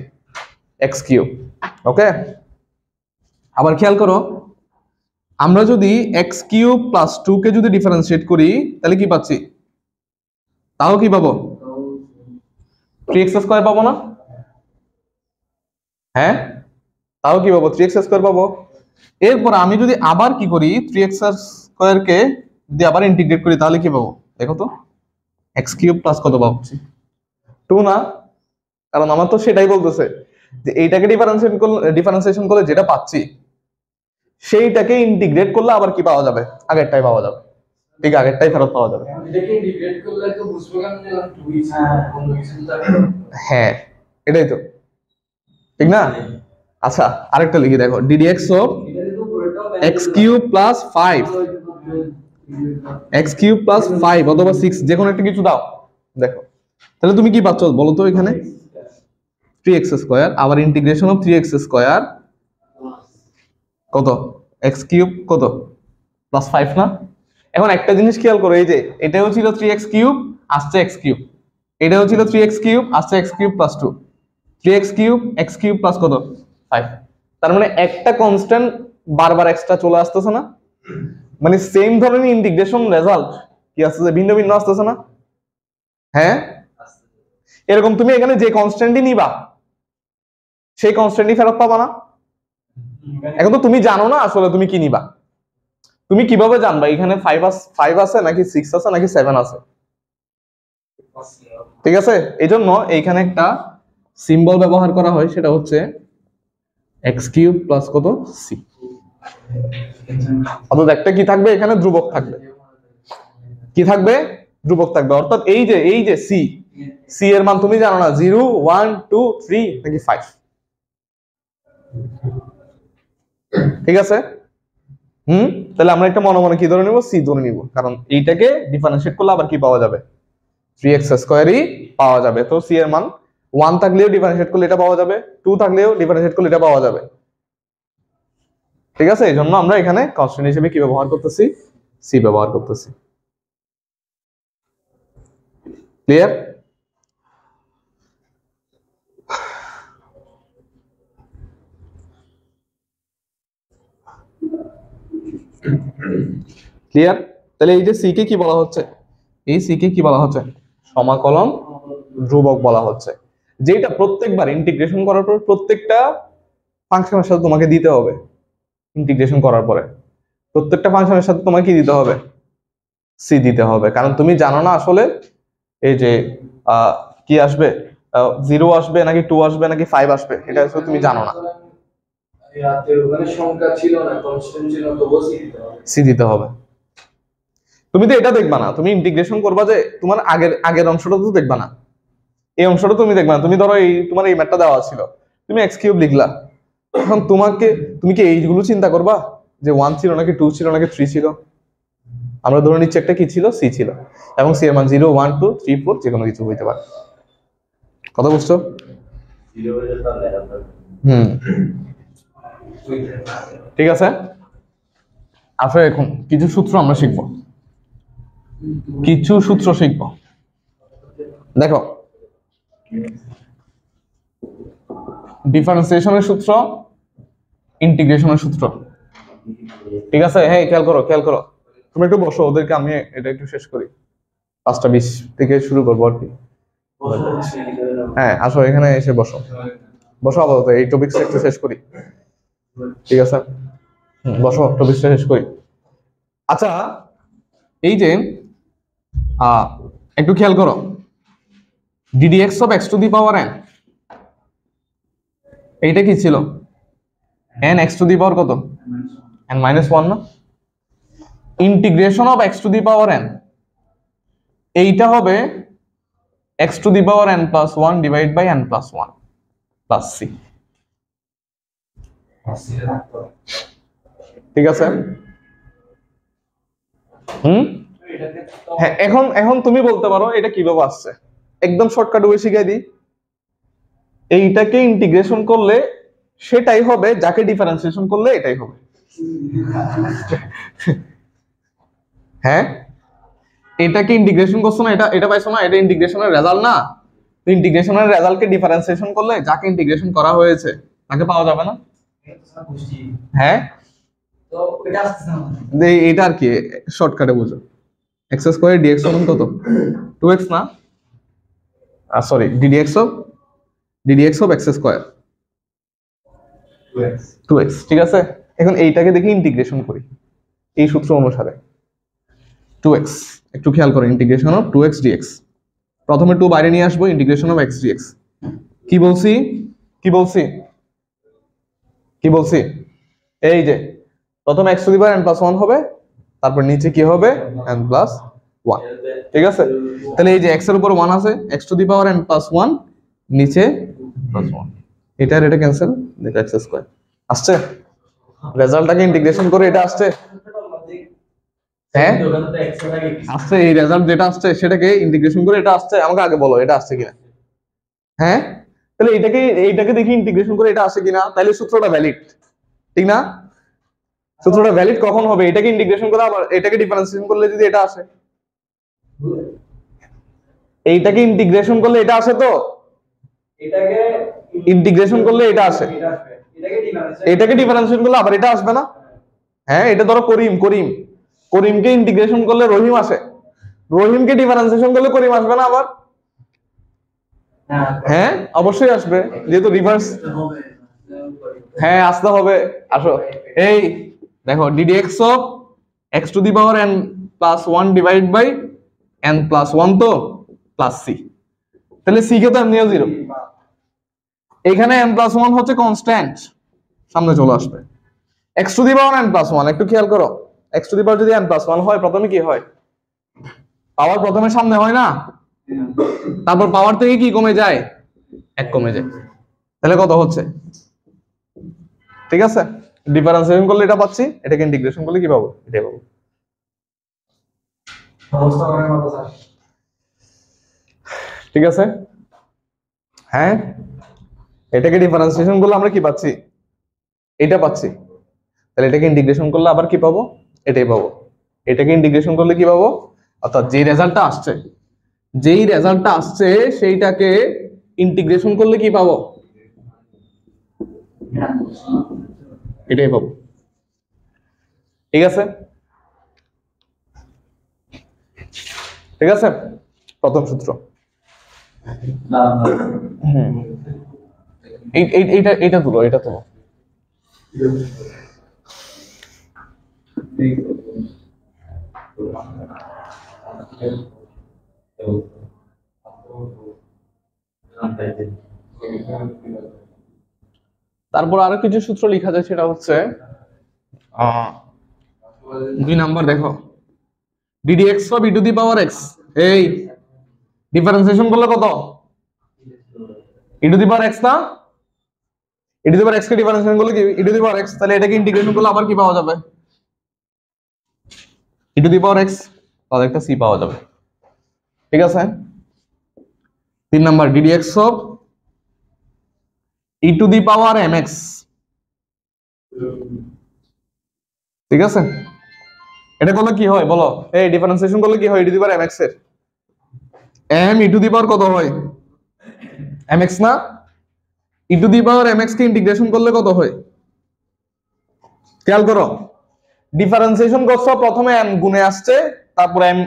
x cube, okay? আবার খেয়াল করো, আমরা যদি x কিউব প্লাস 2 কে যদি ডিফারেন্সিয়েট করি, তাহলে কি পাচ্ছি? তাও কি পাবো? 3x স্কয়ার পাবো না? হ্যাঁ, তাও কি পাবো? 3x স্কয়ার পাবো। এরপর আমি যদি আবার কি করি, 3x স্কয়ার কে যদি আবার ইন্টিগ্রেট করি, তাহলে কি পাবো? দেখো তো, x কিউব প্লাস কত পাচ্ছি? 2 না? কারণ আমার তো সেটাই বলতেছে যে এইটাকে ডিফারেন্সিয়েশন করলে যেটা পাচ্ছি, সেইটাকে ইন্টিগ্রেট করলে আবার কি পাওয়া যাবে? আগেরটাই পাওয়া যাবে, ঠিক আগেরটাই ফেরত পাওয়া যাবে। এটাকে ইন্টিগ্রেট করলে তো বুঝবো কেন যে 2 ইজ কোনো কিছু থাকে। হ্যাঁ, এটাই তো, ঠিক না? আচ্ছা, আরেকটা লিখি, দেখো ddx of x cube plus 5, x cube plus 5 অথবা 6, যে কোনো একটা কিছু দাও। দেখো, তাহলে তুমি কি পাচ্ছ বলো তো? এখানে 3x স্কয়ার, আবার ইন্টিগ্রেশন অফ 3x স্কয়ার কত? x কিউব কত? প্লাস 5 না? এখন একটা জিনিস খেয়াল করো, এই যে এটাও ছিল 3x কিউব, আসছে x কিউব, এটাও ছিল 3x কিউব, আসছে x cube plus 2, 3x cube x cube plus কত? 5। তার মানে একটা কনস্ট্যান্ট বারবার এক্সট্রা চলে আসতেছে না? মানে সেম ধরনের ইন্টিগ্রেশন রেজাল্ট কি আসতেছে, ভিন্ন ভিন্ন আসতেছে না? হ্যাঁ, এরকম তুমি এখানে যে কনস্ট্যান্টই নিবা, সেই কনস্ট্যান্টই ফেরত পাবা না? এখন তো তুমি জানো না আসলে তুমি কি নিবা। তুমি কিভাবে জানবা এখানে 5 আছে নাকি 6 আছে নাকি 7 আছে? ঠিক আছে, এই জন্য এইখানে একটা সিম্বল ব্যবহার করা হয়, সেটা হচ্ছে x কিউব প্লাস কত? c। অর্থাৎ একটা কি থাকবে এখানে? ধ্রুবক থাকবে। কি থাকবে? ধ্রুবক থাকবে। অর্থাৎ এই যে c এর মান তুমি জানো না 0 1 2 3 নাকি 5, ঠিক আছে? তাহলে আমরা একটা মনে মনে কি ধরে নিব? c ধরে নিব, কারণ এইটাকে ডিফারেন্সিয়েট করলে আবার কি পাওয়া যাবে? 3x স্কয়ারই পাওয়া যাবে। তো c এর মান 1 থাকলেও ডিফারেন্সিয়েট করলে এটা পাওয়া যাবে, 2 থাকলেও ডিফারেন্সিয়েট করলে এটা পাওয়া যাবে, ঠিক আছে? এই জন্য আমরা এখানে কনস্ট্যান্ট হিসেবে কি ব্যবহার করতেছি? c ব্যবহার করতেছি। ক্লিয়ার? ক্লিয়ার? তাহলে এই যে c কে কি বলা হচ্ছে? এই c কে কি বলা হচ্ছে? সমাকলন ধ্রুবক বলা হচ্ছে, যেটা প্রত্যেকবার ইন্টিগ্রেশন করার পর প্রত্যেকটা ফাংশনের সাথে তোমাকে দিতে হবে। ইন্টিগ্রেশন করার পরে প্রত্যেকটা ফাংশনের সাথে তোমাকে কি দিতে হবে? c দিতে হবে, কারণ তুমি জানো না আসলে এই যে কি আসবে, 0 আসবে নাকি 2 আসবে নাকি 5 আসবে, এটা আসলে তুমি জানো না। ওখানে সংখ্যা ছিল না, কনস্ট্যান্ট ছিল, তো c দিতে হবে। তুমি তো এটা দেখবা না, তুমি ইন্টিগ্রেশন করবা যে তোমার আগের অংশটা তো দেখবা না, এই অংশটা তুমি দেখবা না। তুমি ধরো এই তোমার এই ম্যাথটা দেওয়া ছিল, তুমি x কিউব লিখলা, এখন তুমি কি এইগুলো চিন্তা করবা যে 1 ছিল নাকি 2 ছিল নাকি 3 ছিল? আমরা ধরে নিচ্ছি একটা কি ছিল, সি ছিল, এবং সি এর মান 0 1 2 3 4 যে কোনো কিছু হইতে পারে। কথা বুঝছো? ঠিক আছে, আসলে এখন কিছু সূত্র আমরা শিখবো, কিছু সূত্র শিখবো। দেখো, ডিফারেন্সিয়েশনের সূত্র, ইন্টিগ্রেশনের সূত্র, ঠিক আছে? হ্যাঁ, খেয়াল করো, তুমি একটু বসো, ওদেরকে আমি এটা একটু শেষ করি, 5:20 থেকে শুরু করবো আর কি। হ্যাঁ, আসো এখানে এসে বসো আপাতত, এই টপিকটা একটু শেষ করি, ঠিক আছে? বসো, টপিকটা শেষ করি। আচ্ছা, এই যে একটু খেয়াল করো, ddx of x to the power n, এইটা কি ছিল? n x to the power কত? n minus 1 না? Integration of x to the power n, এইটা হবে x to the power n plus 1 divided by n plus 1 plus c, ঠিক আছে? হ্যাঁ, এখন তুমি বলতে পারো এটা কিভাবে আসছে, একদম শর্টকাট ওয়ে শিখাই দিই। এইটাকে ইন্টিগ্রেশন করলে সেটাই হবে, যাকে ডিফারেন্সিয়েশন করলে এটাই হবে। হ্যাঁ, এটাকে ইন্টিগ্রেশন করছো না, এটা পাইছো না, এটা ইন্টিগ্রেশনের রেজাল্ট না? ইন্টিগ্রেশনের রেজাল্টকে ডিফারেন্সিয়েশন করলে যাকে ইন্টিগ্রেশন করা হয়েছে তাকে পাওয়া যাবে না? হ্যাঁ, তো এটা আসছে না, এটা আর কি শর্টকাটে বুঝো, x স্কয়ার dx সমান কত? 2x না, sorry, ddx of x square 2x, ঠিক আছে? এখন এইটাকে দেখি ইন্টিগ্রেশন করি এই সূত্র অনুসারে। 2x, একটু খেয়াল করো, ইন্টিগ্রেশন অফ 2x dx, প্রথমে 2 বাইরে নিয়ে আসবো, ইন্টিগ্রেশন অফ x dx। কি বলছি এই যে প্রথম x two the power n plus 1 হবে, তারপর নিচে কি হবে? n প্লাস 1, ঠিক আছে? তাহলে এই যে x এর উপর 1 আছে, x two the power n plus 1, নিচে প্লাস 1, এটা আর এটা ক্যান্সেল, দেখো x স্কয়ার আসছে। রেজাল্টটাকে ইন্টিগ্রেশন করে এটা আসছে, হ্যাঁ আসছে, এই রেজাল্ট যেটা আসছে সেটাকে ইন্টিগ্রেশন করে এটা আসছে। আমাকে আগে বলো এটা আসছে কিনা। হ্যাঁ, তাহলে এইটাকে দেখি ইন্টিগ্রেশন করে এটা আসে কিনা, তাহলে সূত্রটা ভ্যালিড, ঠিক না? সূত্রটা ভ্যালিড কখন হবে? এটাকে ইন্টিগ্রেশন করে আবার এটাকে ডিফারেন্সিয়েশন করলে যদি এটা আসে, এইটাকে ইন্টিগ্রেশন করলে এটা আসে, তো এটাকে ইন্টিগ্রেশন করলে এটা আসে, এটাকে ডিফারেন্সিয়েশন করলে আবার এটা আসবে না? হ্যাঁ, এটা ধরো করিমকে ইন্টিগ্রেশন করলে রহিম আসে, রহিমকে ডিফারেন্সিয়েশন করলে করিম আসবে না আবার? হ্যাঁ, অবশ্যই আসবে, যেহেতু রিভার্স। হ্যাঁ, আসতে হবে। আসো, এই দেখো, ddx of x to the power n plus 1 divided by n plus 1 তো প্লাস c, তাহলে c কে তো এমনিও 0, এখানে n plus 1 হচ্ছে কনস্ট্যান্ট, সামনে চলে আসবে। x to the power n plus 1, একটু খেয়াল করো, x to the power যদি n plus 1 হয়, প্রথমে কি হয়? পাওয়ার প্রথমে সামনে হয় না, তারপর পাওয়ার থেকে কি কমে যায়? 1 কমে যায়, তাহলে কত হচ্ছে? ঠিক আছে, ডিফারেন্সিয়েশন করলে এটা পাচ্ছি, এটাকে ইন্টিগ্রেশন করলে কি পাবো? এটাই পাবো। অবস্থা করার মতো স্যার, ঠিক আছে? হ্যাঁ, এটাকে ডিফারেন্সিয়েশন করলে আমরা কি পাচ্ছি? এটা পাচ্ছি, তাহলে এটাকে ইন্টিগ্রেশন করলে আবার কি পাবো? এটাই পাবো। এটাকে ইন্টিগ্রেশন করলে কি পাবো? অর্থাৎ যেই রেজাল্টটা আসছে সেইটাকে ইন্টিগ্রেশন করলে কি পাবো? এটাই পাবো, ঠিক আছে? ঠিক আছে, প্রথম সূত্র। এইটা তুলো। তারপর আরো কিছু সূত্র লেখা যায়, সেটা হচ্ছে 2 নাম্বার, দেখো, ddx of e to the power x, এই ডিফারেন্সিয়েশন করলে কত? e to the power x না, e to the power x K differentiation করলে কি e to the power x, তাহলে এটাকে ইন্টিগ্রেশন করলে আবার কি পাওয়া যাবে e to the power x, তাহলে একটা c পাওয়া যাবে। ঠিক আছে, 3 number ddx of e to the power mx। ঠিক আছে, এটা করলে কি হয় বলো, এই ডিফারেন্সিয়েশন করলে কি হয় e to the power mx এর m e টু দি পাওয়ার কত হয় mx না, e to the power mx K integration করলে কত হয়, খেয়াল করো ডিফারেন্সিয়েশন করছো প্রথমে m গুণে আসছে, তারপর m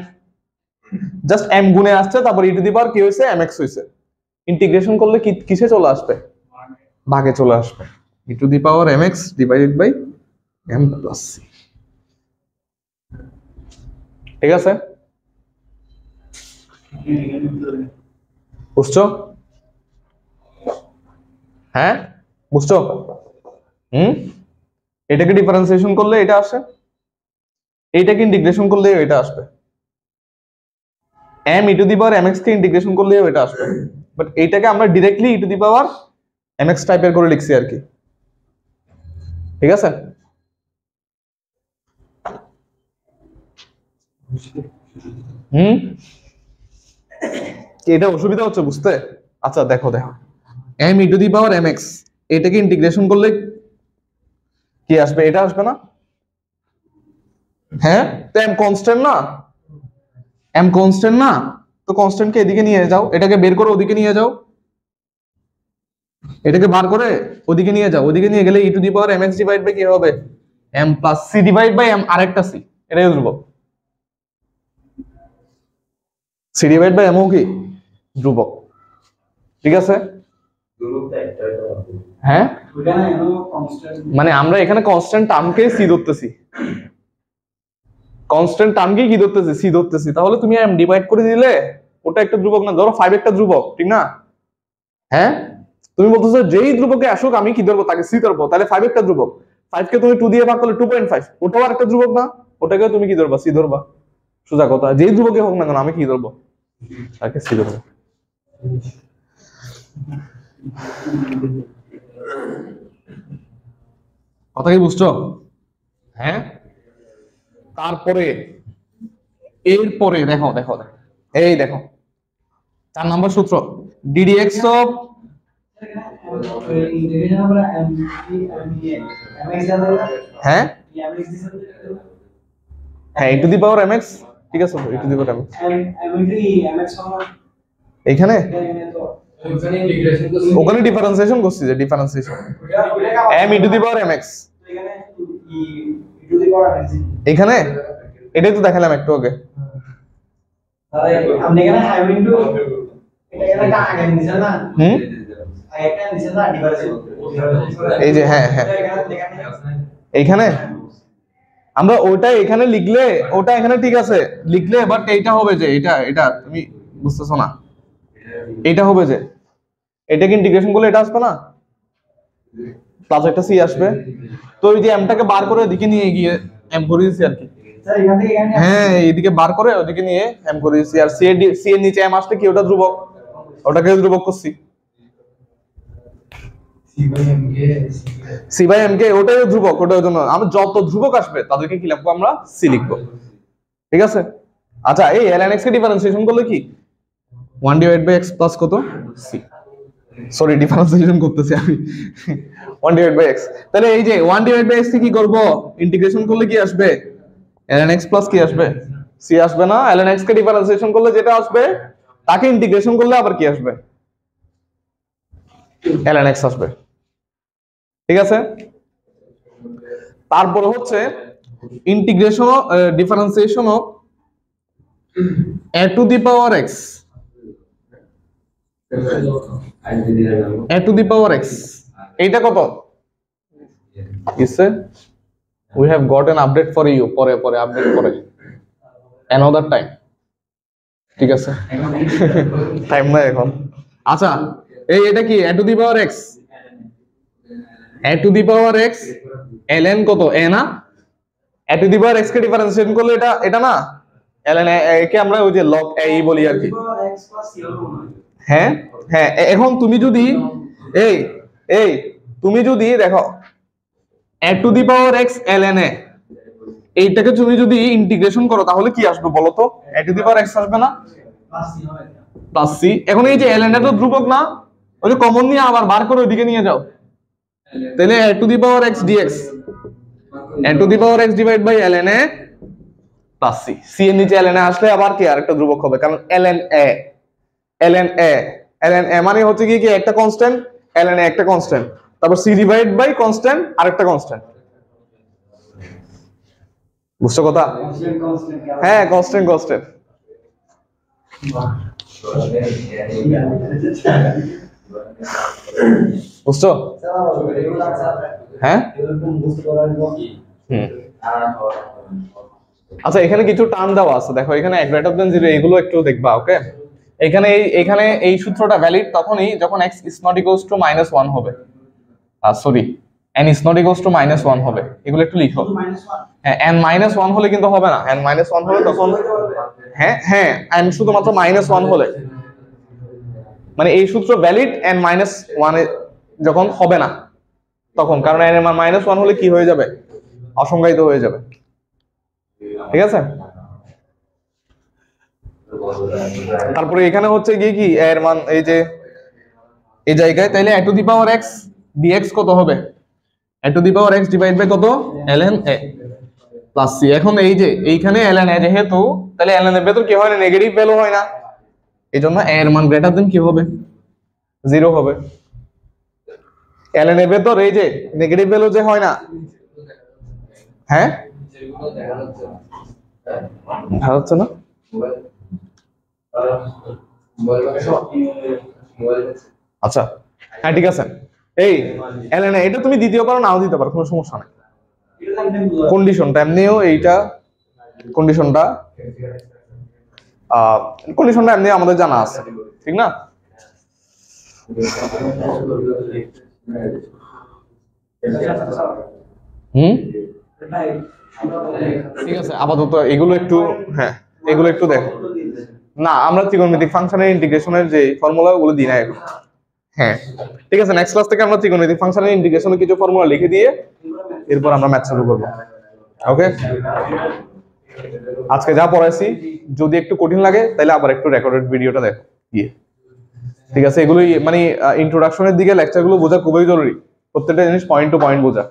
জাস্ট m গুণে আসছে, তারপর e টু দি পাওয়ার কি হইছে mx হইছে, ইন্টিগ্রেশন করলে কি কিসে চলে আসবে, ভাগে চলে আসবে, e to the power mx divided by m plus c। ঠিক আছে, বুঝছো, হ্যাঁ বুঝছো, এটাকে ডিফারেন্সিয়েশন করলে এটা আসে, এইটাকে ইন্টিগ্রেশন করলে এটা আসবে, m e to the power mx K integration করলে এটা আসবে, বাট এইটাকে আমরা directly e to the power mx টাইপের করে লিখছি আর কি। ঠিক আছে, এটা অসুবিধা হচ্ছে বুঝতে? আচ্ছা দেখো দেখো m e to the power mx এটাকে ইন্টিগ্রেশন করলে কি আসবে, এটা আসবে না, হ্যাঁ তো m কনস্ট্যান্ট না, m কনস্ট্যান্ট না, তো কনস্ট্যান্ট কে এদিকে নিয়ে যাও, এটাকে বের করে ওদিকে নিয়ে যাও, এটাকে বার করে ওদিকে নিয়ে যাও, ওদিকে নিয়ে গেলে e to the power mx divide by কি হবে m plus c divide by m আরেকটা c, এটাই ধ্রুবক, c ডিভাইড বাই m ও কি ধ্রুবক। ঠিক আছে, হ্যাঁ মানে আমরা এখানে কনস্ট্যান্ট টার্মকে c ধরতেছি, কনস্ট্যান্ট টার্মকে কি ধরতেছি c ধরতেছি, তাহলে তুমি m ডিভাইড করে দিলে ওটা একটা ধ্রুবক না, ধরো 5 একটা ধ্রুবক, ঠিক না, হ্যাঁ তুমি বলতেছো যেই ধ্রুবকে আসুক আমি কি ধরবো, তাকে c ধরবো, তাহলে 5 একটা ধ্রুবক, 5 কে তুমি 2 দিয়ে ভাগ করলে 2.5, ওটাও আরেকটা ধ্রুবক না, ওটাকে তুমি কি ধরবা, c ধরবা, সোজা কথা, যেই ধ্রুবকে হোক না কেন আমি কি ধরবো, তাকে c ধরবো। কথা কি বুঝছো, হ্যাঁ তারপরে এরপরে দেখো দেখো দেখো এই দেখো 4 নম্বর সূত্র ddx অফ হ্যাঁ হ্যাঁ e to the power mx, ঠিক আছে e to the power mx এখানে ওখানে ডিফারেন্সিয়েশন করছি, যে differentiation m e to the power mx এখানে এটাই তো দেখালাম একটু আগে, আপনি এখানে হাইব্রিড টু এটা এখানে আগে নিছেন না, একটা নিছেন না ডিফারেন্সিয়েশন, এই যে হ্যাঁ হ্যাঁ এইখানে আমরা ওটা এখানে লিখলে ওটা এখানে ঠিক আছে লিখলে, বাট এইটা হবে যে এটা এটা তুমি বুঝতেছো না, এটা হবে যে এটাকে ইন্টিগ্রেশন করলে এটা আসবে না, প্লাস একটা c আসবে, তো ওই যে mটাকে বার করে এদিকে নিয়ে গিয়ে m করে দিয়েছি আর কি, স্যার এখান থেকে এখানে হ্যাঁ এইদিকে বার করে ওদিকে নিয়ে m করে দিয়েছি, আর c এর নিচে m আসলে কি ওটা ধ্রুবক, ওটাকে ধ্রুবক করছি, c বাই m কে ওটাই ধ্রুবক, ওটার জন্য আমরা যত ধ্রুবক আসবে তাদেরকে কি লিখবো, আমরা c লিখবো। ঠিক আছে, আচ্ছা এই ln x কে ডিফারেন্সিয়েশন করলে কি 1 ডিভাইড বাই x প্লাস কত c, সরি ডিফারেন্সিয়েশন করতেছি আমি 1 ডিভাইড বাই x, তাহলে এই যে 1 ডিভাইড বাই x কে কি করব, ইন্টিগ্রেশন করলে কি আসবে ln x প্লাস কি আসবে c আসবে না, ln x কে ডিফারেন্সিয়েশন করলে যেটা আসবে তাকে ইন্টিগ্রেশন করলে আবার কি আসবে ln x আসবে। ঠিক আছে, তারপর হচ্ছে integration differentiation of a to the power x, a to the power x এইটা কত ইসে we have got an update for you, পরে পরে আপডেট পরে another time, ঠিক আছে টাইম নাই এখন। আচ্ছা এই এটা কি a to the power x, a to the power x ln কত a না, a to the power x K differentiation করলে এটা এটা না ln a কে আমরা ওই যে log a বলি আর কি, x প্লাস c হলো না, হ্যাঁ হ্যাঁ এখন তুমি যদি এই এই তুমি যদি দেখো a to the power x ln a এইটাকে তুমি যদি ইন্টিগ্রেশন করো তাহলে কি আসবে বলো তো? a to the power x আসবে না প্লাস c। এখন এই যে ln a তো ধ্রুবক না, ওই যে কমন নিয়ে আবার বার করে ওইদিকে নিয়ে যাও, তাহলে a to the power x dx a to the power x divide by ln a plus c। c এর নিচে ln a আসলে আবার কি আরেকটা ধ্রুবক হবে, কারণ ln a মানে হচ্ছে কি একটা কনস্ট্যান্ট, ln a একটা কনস্ট্যান্ট, তারপর c ডিভাইড বাই কনস্ট্যান্ট আরেকটা কনস্ট্যান্ট। বুঝছো কথা? হ্যাঁ, কনস্ট্যান্ট বুঝছো? হ্যাঁ আচ্ছা, এখানে কিছু টার্ম দেওয়া আছে, দেখো এখানে গ্রেটার দ্যান 0 এগুলো একটু দেখবা। ওকে, এখানে এই সূত্রটা ভ্যালিড তখনই যখন x is not equals to -1 হবে, sorry n is not equals to -1 হবে, এগুলো একটু লিখো। হ্যাঁ, n -1 হলে কিন্তু হবে না, n -1 হলে তখন হ্যাঁ n শুধুমাত্র -1 হলে, মানে এই সূত্র ভ্যালিড n -1 যখন হবে না তখন, কারণ n এর মান -1 হলে কি হয়ে যাবে, অসংজ্ঞায়িত হয়ে যাবে। ঠিক আছে, তারপরে এখানে হচ্ছে কি এর মান এই যে এই জায়গায়, তাইলে a to the power x dx কত হবে, a to the power x divide by কত ln a প্লাস c। এখন এই যে এইখানে ln a যেহেতু, তাহলে ln এর ভেতর কি হয় না, নেগেটিভ ভ্যালু হয় না, এইজন্য a এর মান গ্রেটার দেন কি হবে, 0 হবে। ln এর ভেতর এই যে নেগেটিভ ভ্যালু যে হয় না, হ্যাঁ দেখা যাচ্ছে না, আচ্ছা হ্যাঁ ঠিক আছে। এই ln a এটা তুমি দ্বিতীয় পারো নাও দিতে পারো, কোনো সমস্যা নাই। কন্ডিশনটা এমনিও এইটা কন্ডিশনটা এমনি আমাদের জানা আছে, ঠিক না? ঠিক আছে, আপাতত এগুলো একটু দেখো না, আমরা ত্রিকোণমিতিক ফাংশনের ইন্টিগ্রেশনের যে ফর্মুলা ওগুলো দিই না এখন। হ্যাঁ ঠিক আছে, নেক্সট ক্লাস থেকে আমরা ত্রিকোণমিতিক ফাংশনের ইন্টিগ্রেশনের কিছু ফর্মুলা লিখে দিয়ে এরপর আমরা ম্যাথ শুরু করব। ওকে, আজকে যা পড়াইছি যদি একটু কঠিন লাগে তাহলে আবার একটু রেকর্ডেড ভিডিওটা দেখো গিয়ে। ঠিক আছে, এগুলোই মানে ইন্ট্রোডাকশনের দিকে লেকচারগুলো বোঝা খুবই জরুরি, প্রত্যেকটা জিনিস পয়েন্ট টু পয়েন্ট বোঝা।